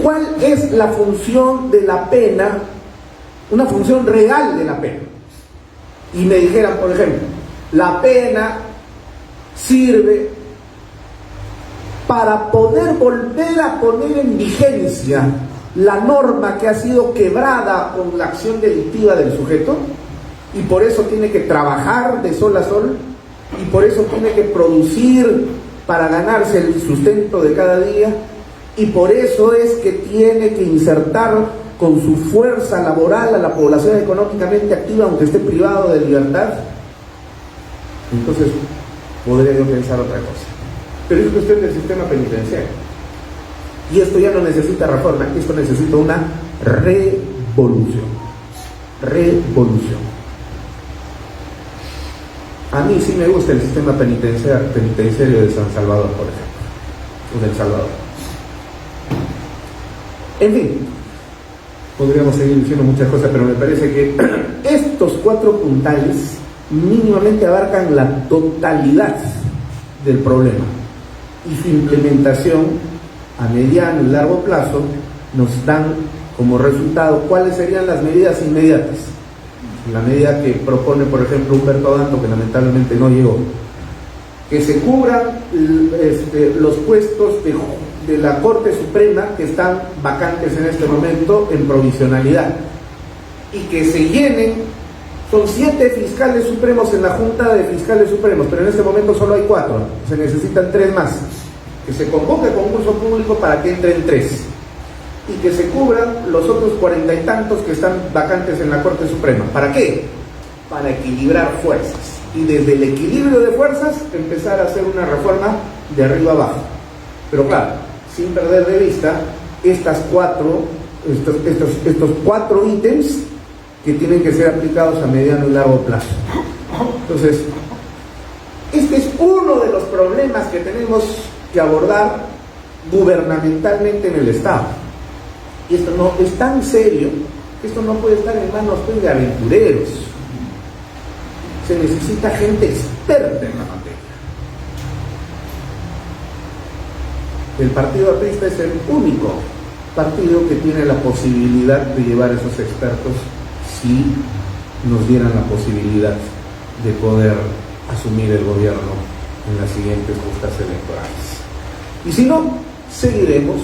¿Cuál es la función de la pena? Una función real de la pena. Y me dijeran, por ejemplo, la pena sirve para poder volver a poner en vigencia la norma que ha sido quebrada con la acción delictiva del sujeto, y por eso tiene que trabajar de sol a sol, y por eso tiene que producir para ganarse el sustento de cada día, y por eso es que tiene que insertar con su fuerza laboral a la población económicamente activa, aunque esté privado de libertad. Entonces podría yo pensar otra cosa, pero es cuestión del sistema penitenciario, y esto ya no necesita reforma, esto necesita una revolución. A mí sí me gusta el sistema penitenciario de San Salvador, por ejemplo, o del Salvador. En fin, podríamos seguir diciendo muchas cosas, pero me parece que estos 4 puntales mínimamente abarcan la totalidad del problema, y su implementación a mediano y largo plazo nos dan como resultado cuáles serían las medidas inmediatas. La medida que propone, por ejemplo, Humberto Danto, que lamentablemente no llegó, que se cubran los puestos de la Corte Suprema que están vacantes en este momento en provisionalidad, y que se llenen. Son 7 fiscales supremos en la Junta de Fiscales Supremos, pero en este momento solo hay 4, se necesitan 3 más. Que se convoque concurso público para que entren 3, y que se cubran los otros 40 y tantos que están vacantes en la Corte Suprema. ¿Para qué? Para equilibrar fuerzas, y desde el equilibrio de fuerzas empezar a hacer una reforma de arriba abajo, pero claro, sin perder de vista estos 4 ítems que tienen que ser aplicados a mediano y largo plazo. Entonces, este es uno de los problemas que tenemos que abordar gubernamentalmente en el Estado. Y esto no es tan serio que esto no puede estar en manos de aventureros. Se necesita gente experta en la materia. El partido aprista es el único partido que tiene la posibilidad de llevar a esos expertos, si nos dieran la posibilidad de poder asumir el gobierno en las siguientes justas electorales. Y si no, seguiremos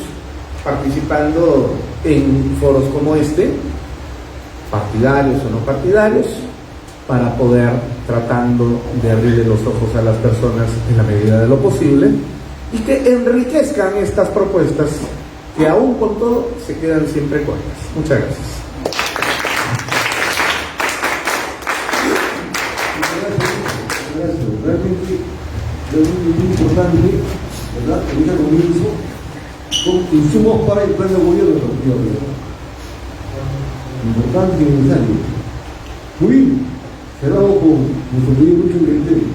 participando en foros como este, partidarios o no partidarios, para poder tratando de abrirle los ojos a las personas en la medida de lo posible y que enriquezcan estas propuestas que aún con todo se quedan siempre cortas. Muchas gracias. Gracias. Realmente es muy importante, ¿verdad? Que mucha comienzo con insumos para el plan de gobierno del Partido Liberal. Importante y necesario. Muy bien, cerramos con nuestro querido Lucho Griterio.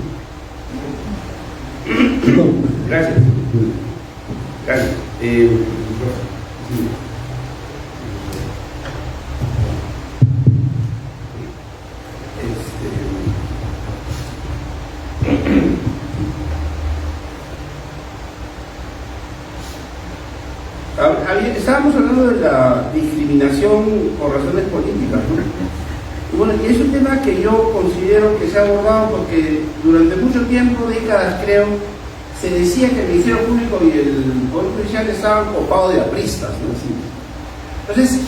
Gracias. Gracias. Estábamos hablando de la discriminación por razones políticas, ¿no? Y bueno, y es un tema que yo considero que se ha abordado porque durante mucho tiempo, décadas creo, se decía que el Ministerio Público y el Poder Judicial estaban copados de apristas, ¿no? Entonces,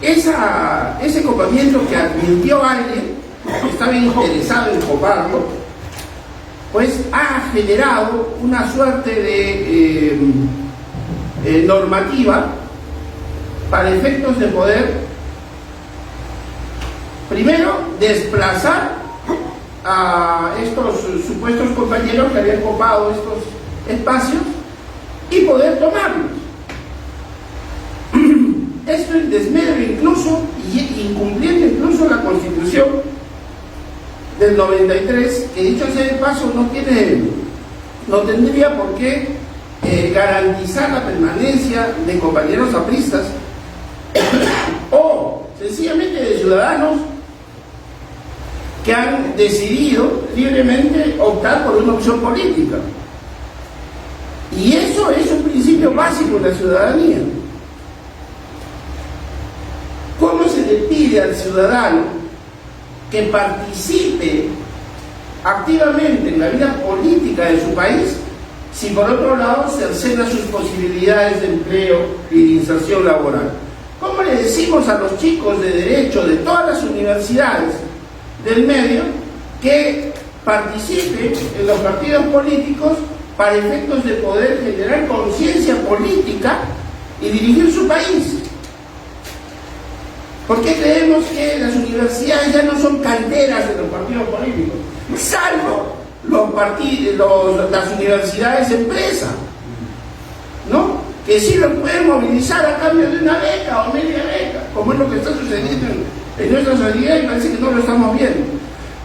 ese copamiento que advirtió alguien que estaba interesado en coparlo, pues ha generado una suerte de normativa para efectos de poder, primero, desplazar a estos supuestos compañeros que habían copado estos espacios y poder tomarlos. Esto en desmedro incluso y incumpliendo incluso la Constitución del 93, que dicho sea de paso no tendría por qué garantizar la permanencia de compañeros apristas o sencillamente de ciudadanos que han decidido libremente optar por una opción política. Y eso es un principio básico de la ciudadanía. ¿Cómo se le pide al ciudadano que participe activamente en la vida política de su país si por otro lado cercena sus posibilidades de empleo y de inserción laboral? ¿Cómo le decimos a los chicos de derecho de todas las universidades del medio que participen en los partidos políticos para efectos de poder generar conciencia política y dirigir su país? ¿Por qué creemos que las universidades ya no son canteras de los partidos políticos? Salvo las universidades empresa, ¿no? Que sí lo pueden movilizar a cambio de una beca o media beca, como es lo que está sucediendo en nuestra sociedad y parece que no lo estamos viendo.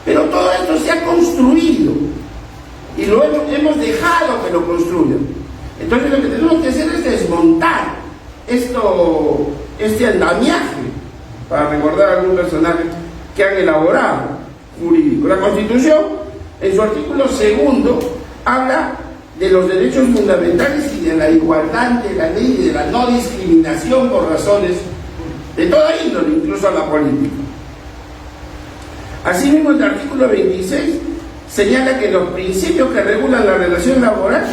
Pero todo esto se ha construido y lo hemos dejado que lo construyan. Entonces lo que tenemos que hacer es desmontar este andamiaje, para recordar a algún personaje que han elaborado jurídico. La Constitución, en su artículo 2, habla de los derechos fundamentales y de la igualdad de la ley y de la no discriminación por razones de toda índole, incluso a la política. Asimismo, el artículo 26 señala que los principios que regulan la relación laboral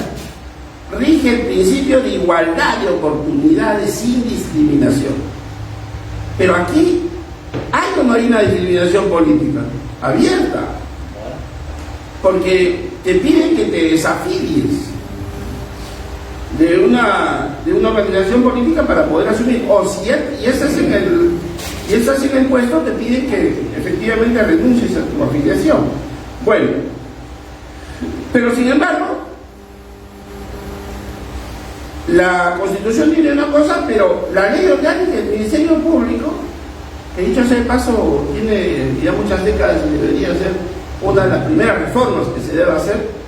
rige el principio de igualdad de oportunidades sin discriminación. Pero aquí hay o no hay una discriminación política abierta, porque te piden que te desafilies de una organización política para poder asumir, o si estás en el puesto, te piden que efectivamente renuncies a tu afiliación. Bueno, pero sin embargo la Constitución tiene una cosa, pero la ley orgánica del Ministerio Público, que dicho sea de paso tiene ya muchas décadas y debería ser una de las primeras reformas que se debe hacer,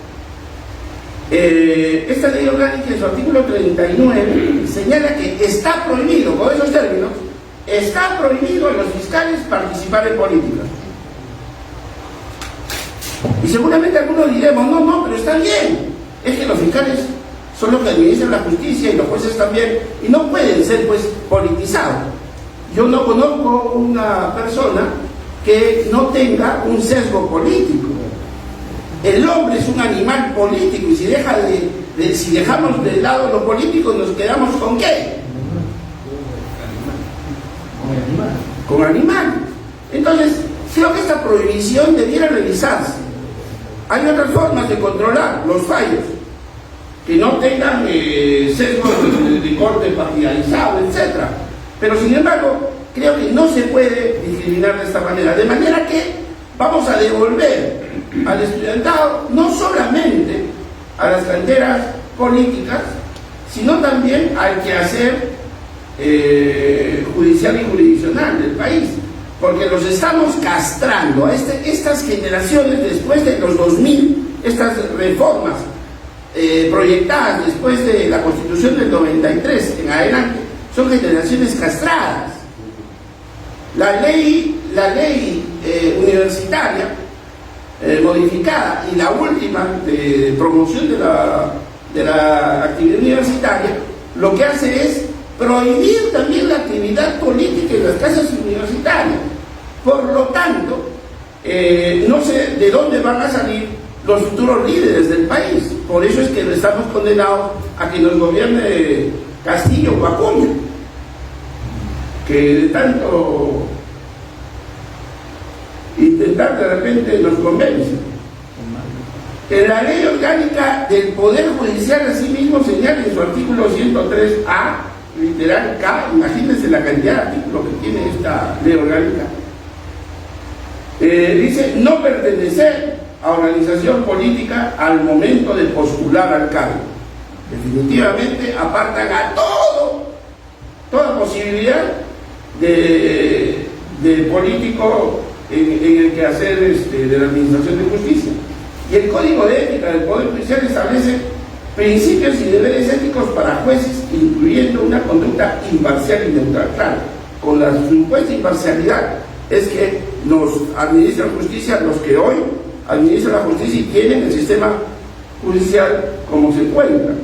esta ley orgánica en su artículo 39 señala que está prohibido, con esos términos, está prohibido a los fiscales participar en política. Y seguramente algunos diremos, no, pero está bien, es que los fiscales son los que administran la justicia y los jueces también, y no pueden ser pues politizados. Yo no conozco una persona que no tenga un sesgo político. El hombre es un animal político y si dejamos de lado lo político, ¿nos quedamos con qué? Con animales. Entonces, creo que esta prohibición debiera revisarse. Hay otras formas de controlar los fallos, que no tengan sesgos de corte partidarizado, etc. Pero sin embargo, creo que no se puede discriminar de esta manera. De manera que vamos a devolver al estudiantado no solamente a las canteras políticas, sino también al quehacer judicial y jurisdiccional del país, porque los estamos castrando a estas generaciones después de los 2000, estas reformas proyectadas después de la Constitución del 93 en adelante, son generaciones castradas. La ley universitaria modificada y la última de promoción de la actividad universitaria, lo que hace es prohibir también la actividad política en las casas universitarias. Por lo tanto, no sé de dónde van a salir los futuros líderes del país. Por eso es que estamos condenados a que nos gobierne Castillo o Acuña, que de tanto intentar de repente nos convence. En la ley orgánica del Poder Judicial asimismo señala en su artículo 103A, literal K, imagínense la cantidad de artículos que tiene esta ley orgánica, dice no pertenecer a organización política al momento de postular al cargo. Definitivamente apartan a toda posibilidad de político en el quehacer de la administración de justicia. Y el Código de Ética del Poder Judicial establece principios y deberes éticos para jueces, incluyendo una conducta imparcial y neutral. Claro, con la supuesta imparcialidad es que nos administran justicia los que hoy administran la justicia y tienen el sistema judicial como se encuentra.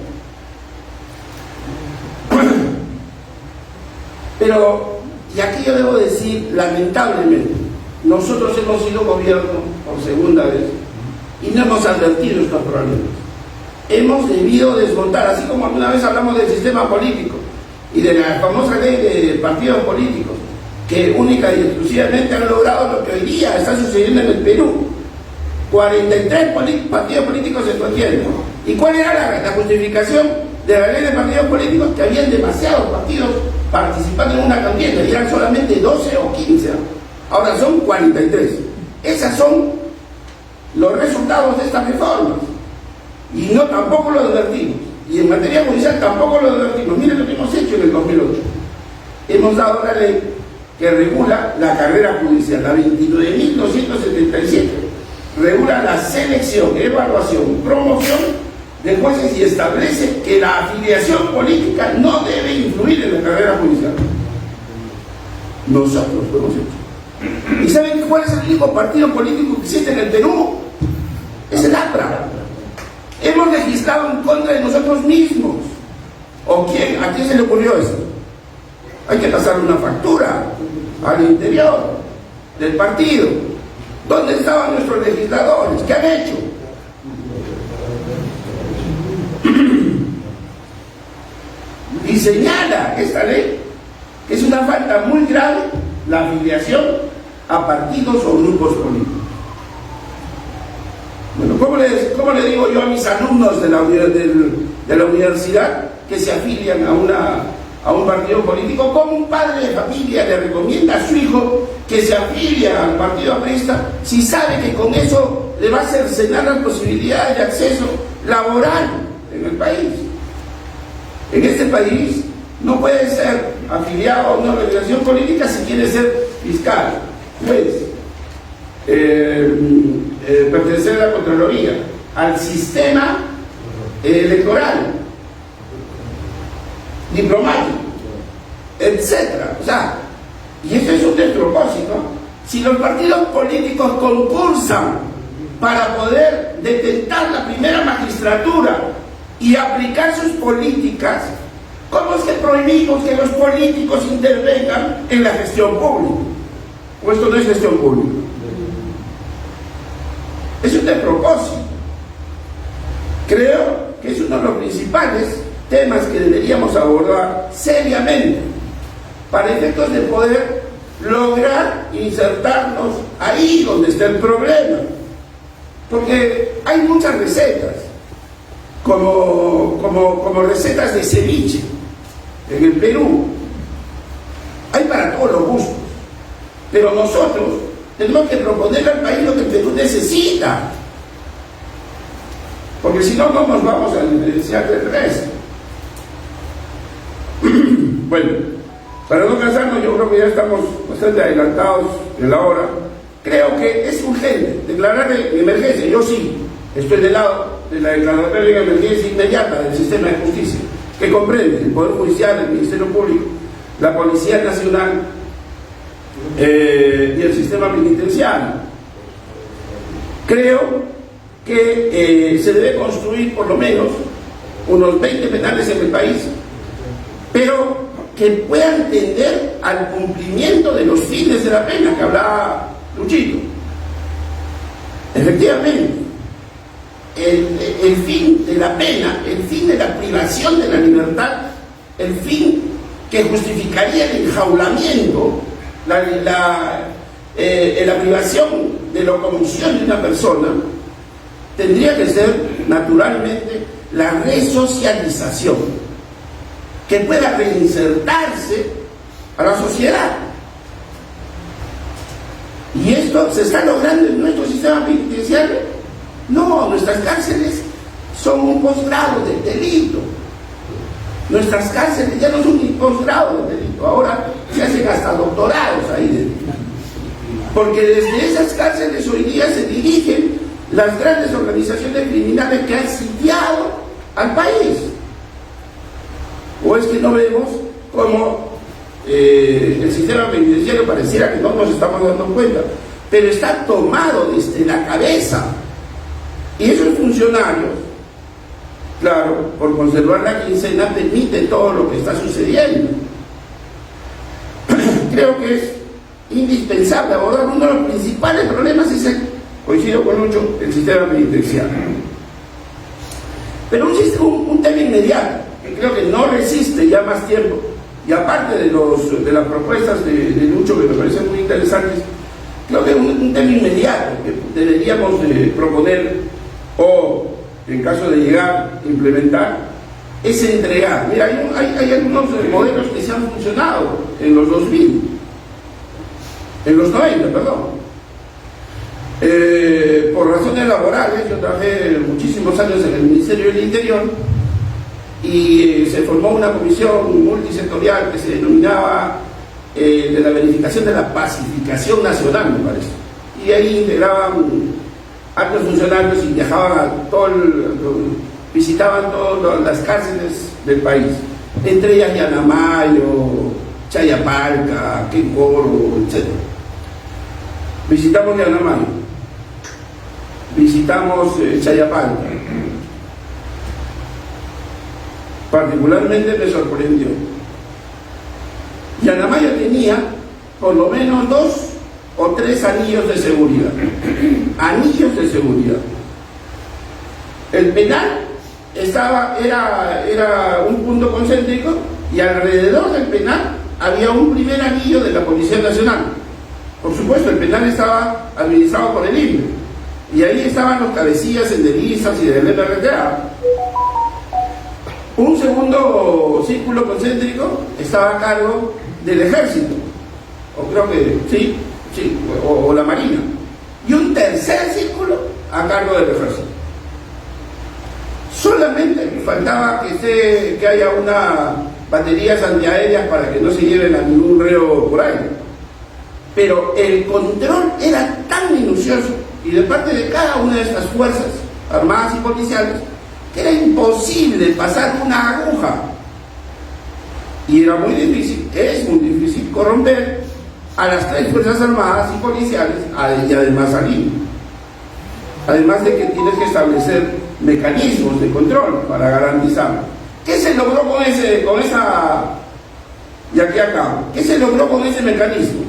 Pero, y aquí yo debo decir, lamentablemente, nosotros hemos sido gobierno por segunda vez y no hemos advertido estos problemas. Hemos debido desmontar, así como alguna vez hablamos del sistema político y de la famosa ley de partidos políticos, que única y exclusivamente han logrado lo que hoy día está sucediendo en el Perú. 43 partidos políticos se contienen. ¿Y cuál era la justificación de la ley de partidos políticos? Que habían demasiados partidos participando en una contienda y eran solamente 12 o 15. Ahora son 43. Esos son los resultados de estas reformas. Y no, tampoco lo advertimos. Y en materia judicial tampoco lo advertimos. Miren lo que hemos hecho en el 2008. Hemos dado la ley que regula la carrera judicial, la 29.277. Regula la selección, evaluación, promoción de jueces y establece que la afiliación política no debe influir en la carrera judicial. Nosotros lo hemos hecho. ¿Y saben cuál es el único partido político que existe en el Perú? Es el APRA. Hemos legislado en contra de nosotros mismos. ¿O quién? ¿A quién se le ocurrió eso? Hay que pasar una factura al interior del partido. ¿Dónde estaban nuestros legisladores? ¿Qué han hecho? Y señala esta ley que es una falta muy grave la afiliación a partidos o grupos políticos. Bueno, ¿cómo le digo yo a mis alumnos de la universidad que se afilian a un partido político? ¿Cómo un padre de familia le recomienda a su hijo que se afilia al partido aprista si sabe que con eso le va a cercenar las posibilidades de acceso laboral en el país? En este país no puede ser afiliado a una organización política si quiere ser fiscal, juez, pertenecer a la Contraloría, al sistema electoral, diplomático, etcétera. O sea, y esto es un despropósito. Si los partidos políticos concursan para poder detentar la primera magistratura y aplicar sus políticas, ¿cómo es que prohibimos que los políticos intervengan en la gestión pública? ¿O esto no es gestión pública? Es un despropósito. temas que deberíamos abordar seriamente para efectos de poder lograr insertarnos ahí donde está el problema. Porque hay muchas recetas, como recetas de ceviche en el Perú. Hay para todos los gustos, pero nosotros tenemos que proponerle al país lo que el Perú necesita, porque si no, no nos vamos a diferenciar del resto. Bueno, para no cansarnos, yo creo que ya estamos bastante adelantados en la hora. Creo que es urgente declarar emergencia. Yo sí estoy del lado de la declaratoria de emergencia inmediata del sistema de justicia, que comprende el Poder Judicial, el Ministerio Público, la Policía Nacional y el sistema penitenciario. Creo que se debe construir por lo menos unos 20 penales en el país, pero que puedan tender al cumplimiento de los fines de la pena que hablaba Luchito. Efectivamente, el fin de la pena, el fin de la privación de la libertad, el fin que justificaría el enjaulamiento, la privación de locomoción de una persona, tendría que ser naturalmente la resocialización, que pueda reinsertarse a la sociedad. ¿Y esto se está logrando en nuestro sistema penitenciario? No, nuestras cárceles son un posgrado del delito. Nuestras cárceles ya no son un posgrado del delito, ahora se hacen hasta doctorados ahí dentro. Porque desde esas cárceles hoy día se dirigen las grandes organizaciones criminales que han sitiado al país. ¿O es que no vemos cómo el sistema penitenciario pareciera que no nos estamos dando cuenta, pero está tomado desde la cabeza? Y esos funcionarios, claro, por conservar la quincena, permiten todo lo que está sucediendo. Creo que es indispensable abordar uno de los principales problemas, es coincido con Lucho, el sistema penitenciario. Pero un tema inmediato, que creo que no resiste ya más tiempo, y aparte de las propuestas de Lucho, que me parecen muy interesantes, creo que un tema inmediato que deberíamos proponer, o en caso de llegar a implementar, es entregar. Mira, hay algunos modelos que se han funcionado en los 2000, en los 90, perdón. Por razones laborales, yo trabajé muchísimos años en el Ministerio del Interior y se formó una comisión multisectorial que se denominaba de la verificación de la pacificación nacional, me parece. Y ahí integraban altos funcionarios y viajaban a visitaban todas las cárceles del país, entre ellas Yanamayo, Chayapalca, Quencoro, etc. Visitamos Yanamayo, visitamos Chayapalca. Particularmente me sorprendió. Yanamayo tenía por lo menos 2 o 3 anillos de seguridad. Anillos de seguridad. El penal era un punto concéntrico y alrededor del penal había un primer anillo de la Policía Nacional. Por supuesto, el penal estaba administrado por el INPE y ahí estaban los cabecillas senderistas y del MRTA. Un segundo círculo concéntrico estaba a cargo del Ejército, o creo que sí, o la Marina, y un tercer círculo a cargo del Ejército. Solamente faltaba que haya una baterías antiaéreas para que no se lleven a ningún reo por ahí. Pero el control era tan minucioso y de parte de cada una de estas fuerzas armadas y policiales que era imposible pasar una aguja. Y era muy difícil, es muy difícil corromper a las 3 fuerzas armadas y policiales y además al INPE. Además de que tienes que establecer mecanismos de control para garantizar. ¿Qué se logró con esa? Y aquí acá, ¿qué se logró con ese mecanismo?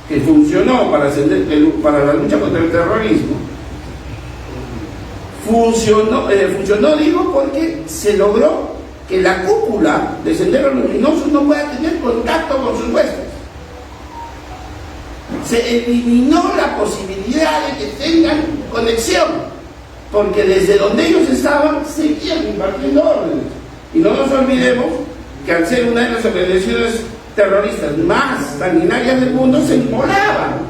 Que funcionó para la lucha contra el terrorismo. Funcionó, digo, porque se logró que la cúpula de Sendero Luminoso no pueda tener contacto con sus huéspedes. Se eliminó la posibilidad de que tengan conexión, porque desde donde ellos estaban seguían impartiendo órdenes. Y no nos olvidemos que al ser una de las organizaciones terroristas más sanguinarias del mundo, se inmolaban,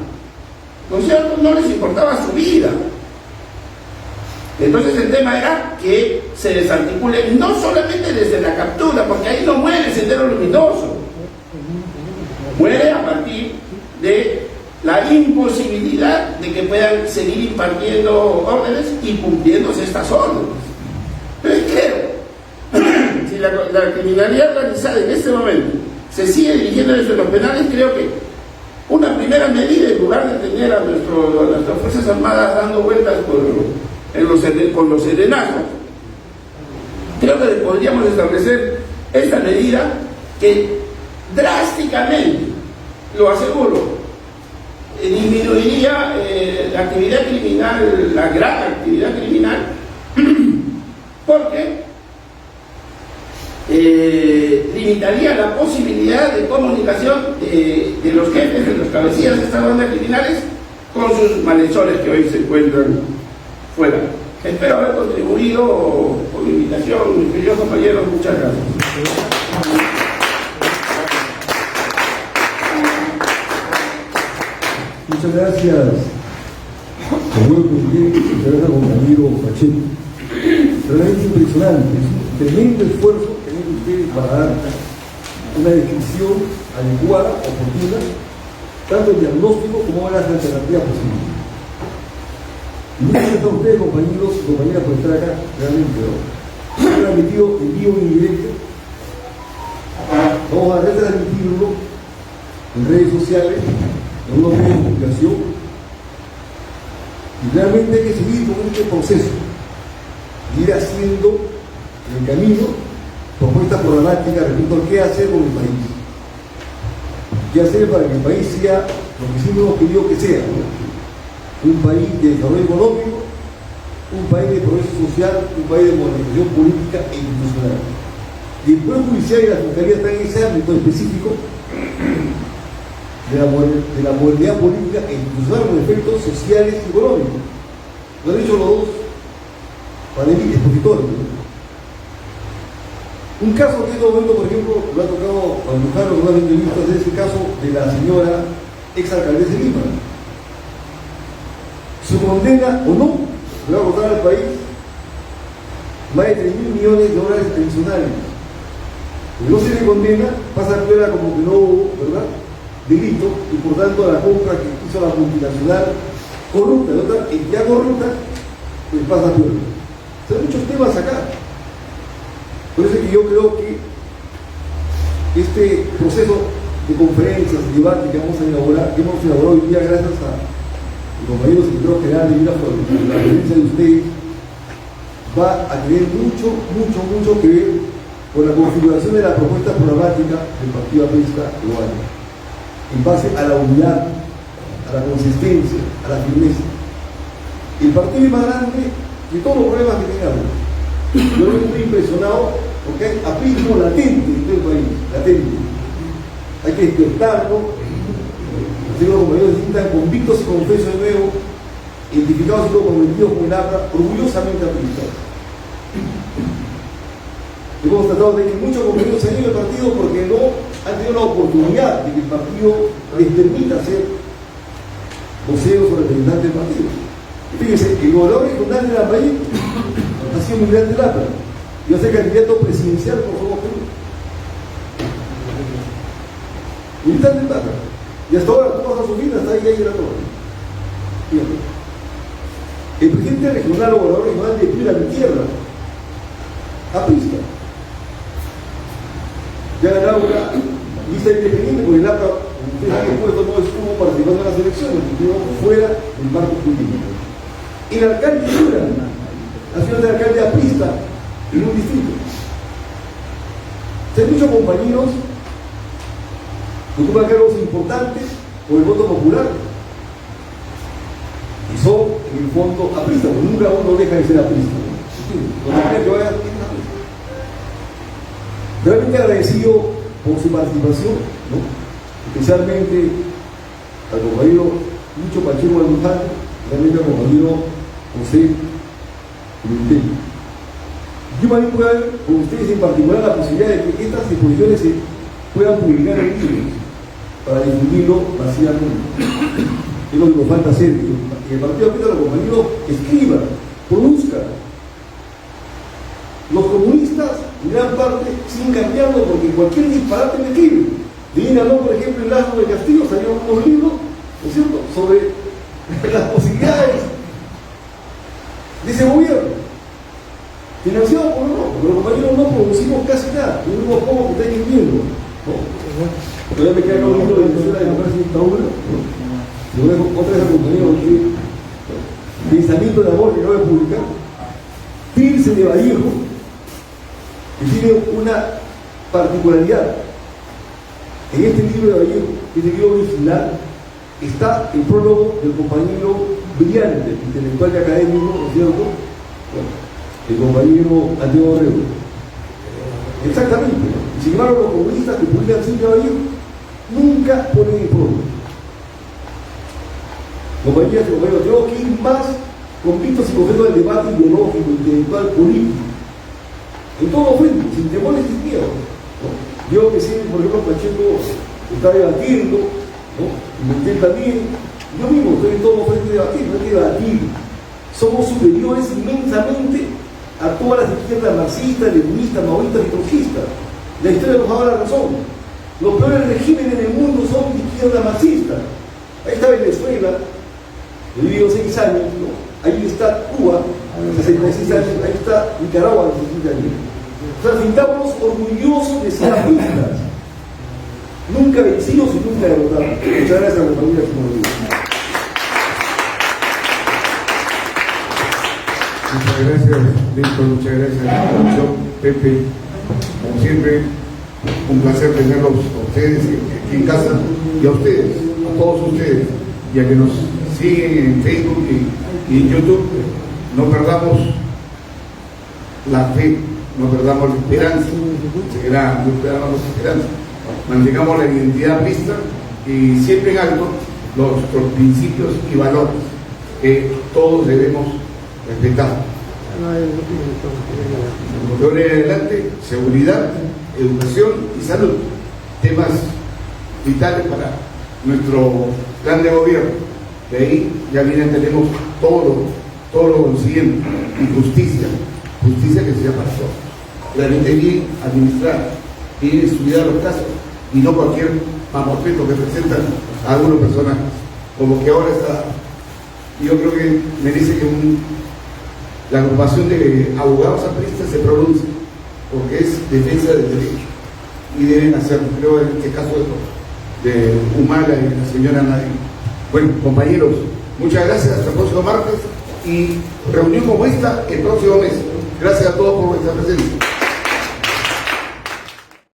¿no es cierto? No les importaba su vida. Entonces el tema era que se desarticule no solamente desde la captura, porque ahí no muere el Sendero Luminoso, muere a partir de la imposibilidad de que puedan seguir impartiendo órdenes y cumpliéndose estas órdenes. Entonces creo, si la criminalidad organizada en este momento se sigue dirigiendo desde los penales, creo que una primera medida, en lugar de tener a nuestras Fuerzas Armadas dando vueltas con los serenazos, creo que podríamos establecer esta medida que drásticamente, lo aseguro, disminuiría la actividad criminal, la gran actividad criminal, porque limitaría la posibilidad de comunicación de los jefes, de los cabecillas de estas bandas criminales con sus malhechores que hoy se encuentran fuera. Espero haber contribuido con mi invitación, mis queridos compañeros. Muchas gracias. Muchas gracias, señor presidente, muchas gracias, compañero Pacheco. Realmente impresionante, es un tremendo esfuerzo que tienen ustedes para dar una descripción adecuada, oportuna, tanto el diagnóstico como las alternativas posibles. Y muchas gracias a ustedes, compañeros y compañeras, por estar acá, realmente, ¿no? Se ha transmitido en vivo y en directo. Vamos a retransmitirlo en redes sociales, en unos medios de comunicación, y realmente hay que seguir con este proceso, ir haciendo en el camino propuestas programáticas respecto a qué hacer con el país, qué hacer para que el país sea lo que siempre hemos querido que sea, ¿no? Un país de desarrollo económico, un país de progreso social, un país de modernización política e institucional. Y el Poder Judicial y la Fiscalía están en ese ámbito específico de la modernidad política e institucional con efectos sociales y económicos. Lo han dicho los dos panelistas expositores, ¿no? Un caso que en este momento, por ejemplo, lo ha tocado a Luján en algunas entrevistas, es el caso de la señora exalcaldesa de Lima. Su condena o no le va a costar al país más de 3.000 millones de dólares adicionales. Si no se le condena, pasa a fuera como que no hubo, ¿verdad?, delito, y por tanto la compra que hizo la multinacional corrupta de otra entidad corrupta, pues pasa a fuera. O sea, hay muchos temas acá. Por eso es que yo creo que este proceso de conferencias, de debate que vamos a elaborar, que hemos elaborado hoy día gracias a los compañeros secretarios generales de Miraflor, la presencia de ustedes, va a tener mucho que ver con la configuración de la propuesta programática del Partido Aprista Global, en base a la unidad, a la consistencia, a la firmeza. El partido es más grande que todos los problemas que tengamos. Yo estoy impresionado porque hay aprismo latente en todo el país, latente. Hay que despertarlo. Así que los compañeros se sientan convictos y confesos de nuevo, identificados y comprometidos con el APRA, orgullosamente aplicados. Hemos tratado de que muchos compañeros se han ido del partido porque no han tenido la oportunidad de que el partido les permita ser voceros o representantes del partido. Fíjense, el gobernador regional de la país ha sido militante del APRA y va a ser candidato presidencial por Somos Perú. Militante del APRA. Y hasta ahora, tú vas a subir, hasta ahí la torre. Fíjate. El presidente regional o gobernador regional de Piura, mi tierra, aprista. Ya ganaba una lista independiente con el APRA, ustedes han expuesto, no estuvo participando en las elecciones, estuvo fuera del marco político. El alcalde de Piura, la ciudad del alcalde aprista en un distrito. Hay muchos compañeros que ocupan cargos importantes por el voto popular y son en el fondo apristas, porque nunca uno deja de ser aprista, ¿no? Donde quiera que vaya, Realmente agradecido por su participación, ¿no? Especialmente al compañero Lucho Pacheco Aluján, realmente al compañero José Pimentel. Yo también puedo ver con ustedes en particular la posibilidad de que estas exposiciones se puedan publicar en libros para difundirlo masivamente. Es lo que nos falta hacer. Y el partido pide a los compañeros que escriban, produzcan. Los comunistas, en gran parte, siguen cambiando porque cualquier disparate me escribe. De ganó, por ejemplo, en Lazo de Castillo salieron unos libros, ¿no es cierto?, sobre las posibilidades de ese gobierno. Financiado por nosotros, los compañeros no producimos casi nada, lo único poco que están viendo, ¿no? Todavía me quedan los libros de Venezuela de Democracia y Dictadura, ¿no? Otra vez al compañero que Pensamiento de Amor que acaba de publicar, Tirse de Vallejo, que tiene una particularidad. En este libro de Vallejo, este libro original, está el prólogo del compañero brillante, intelectual y académico, ¿no es cierto? Bueno, el compañero Antonio Borrego. Exactamente. Y sin embargo, los comunistas que publican siempre Vallejo nunca ponen el prólogo. Compañeros, tenemos que ir más convictos y concretos del debate ideológico, intelectual, político. En todos los frentes, sin temores y miedo, ¿no? Yo que sé, por ejemplo, Pacheco está debatiendo, ¿no? Y también, yo mismo estoy en todos los frentes de debatir, no hay que debatir. Somos superiores inmensamente a todas las izquierdas marxistas, leninistas, maoístas y trotskistas. La historia nos ha dado la razón. Los peores regímenes en el mundo son de izquierda marxista. Ahí está Venezuela, he vivido 6 años, ¿no? Ahí está Cuba, 66 años, ahí está Nicaragua, 67 años. O sea, sintámonos orgullosos de ser artistas, nunca vencidos y nunca derrotados. Muchas gracias a la familia Simón. Muchas gracias, Víctor, muchas gracias, Pepe. Como siempre, un placer tenerlos a ustedes aquí en casa y a ustedes, a todos ustedes, y a que nos siguen en Facebook y en YouTube. No perdamos la fe, no perdamos la esperanza, no perdamos la esperanza. Mantengamos la identidad vista y siempre en alto nuestros principios y valores que todos debemos respetar. De ahora en adelante, seguridad, educación y salud, temas vitales para nuestro plan de gobierno. De ahí ya viene, tenemos todo lo siguiente, y justicia que se llama todo. Realmente bien administrar, bien estudiar los casos y no cualquier mamotreto que presentan a algunos personajes, como que ahora está. Yo creo que merece que la agrupación de abogados apristas se pronuncie, porque es defensa del derecho y deben hacerlo. Creo en este caso de Humala y la señora Nadie. Bueno, compañeros, muchas gracias, hasta el próximo martes y reunión como esta el próximo mes. Gracias a todos por vuestra presencia.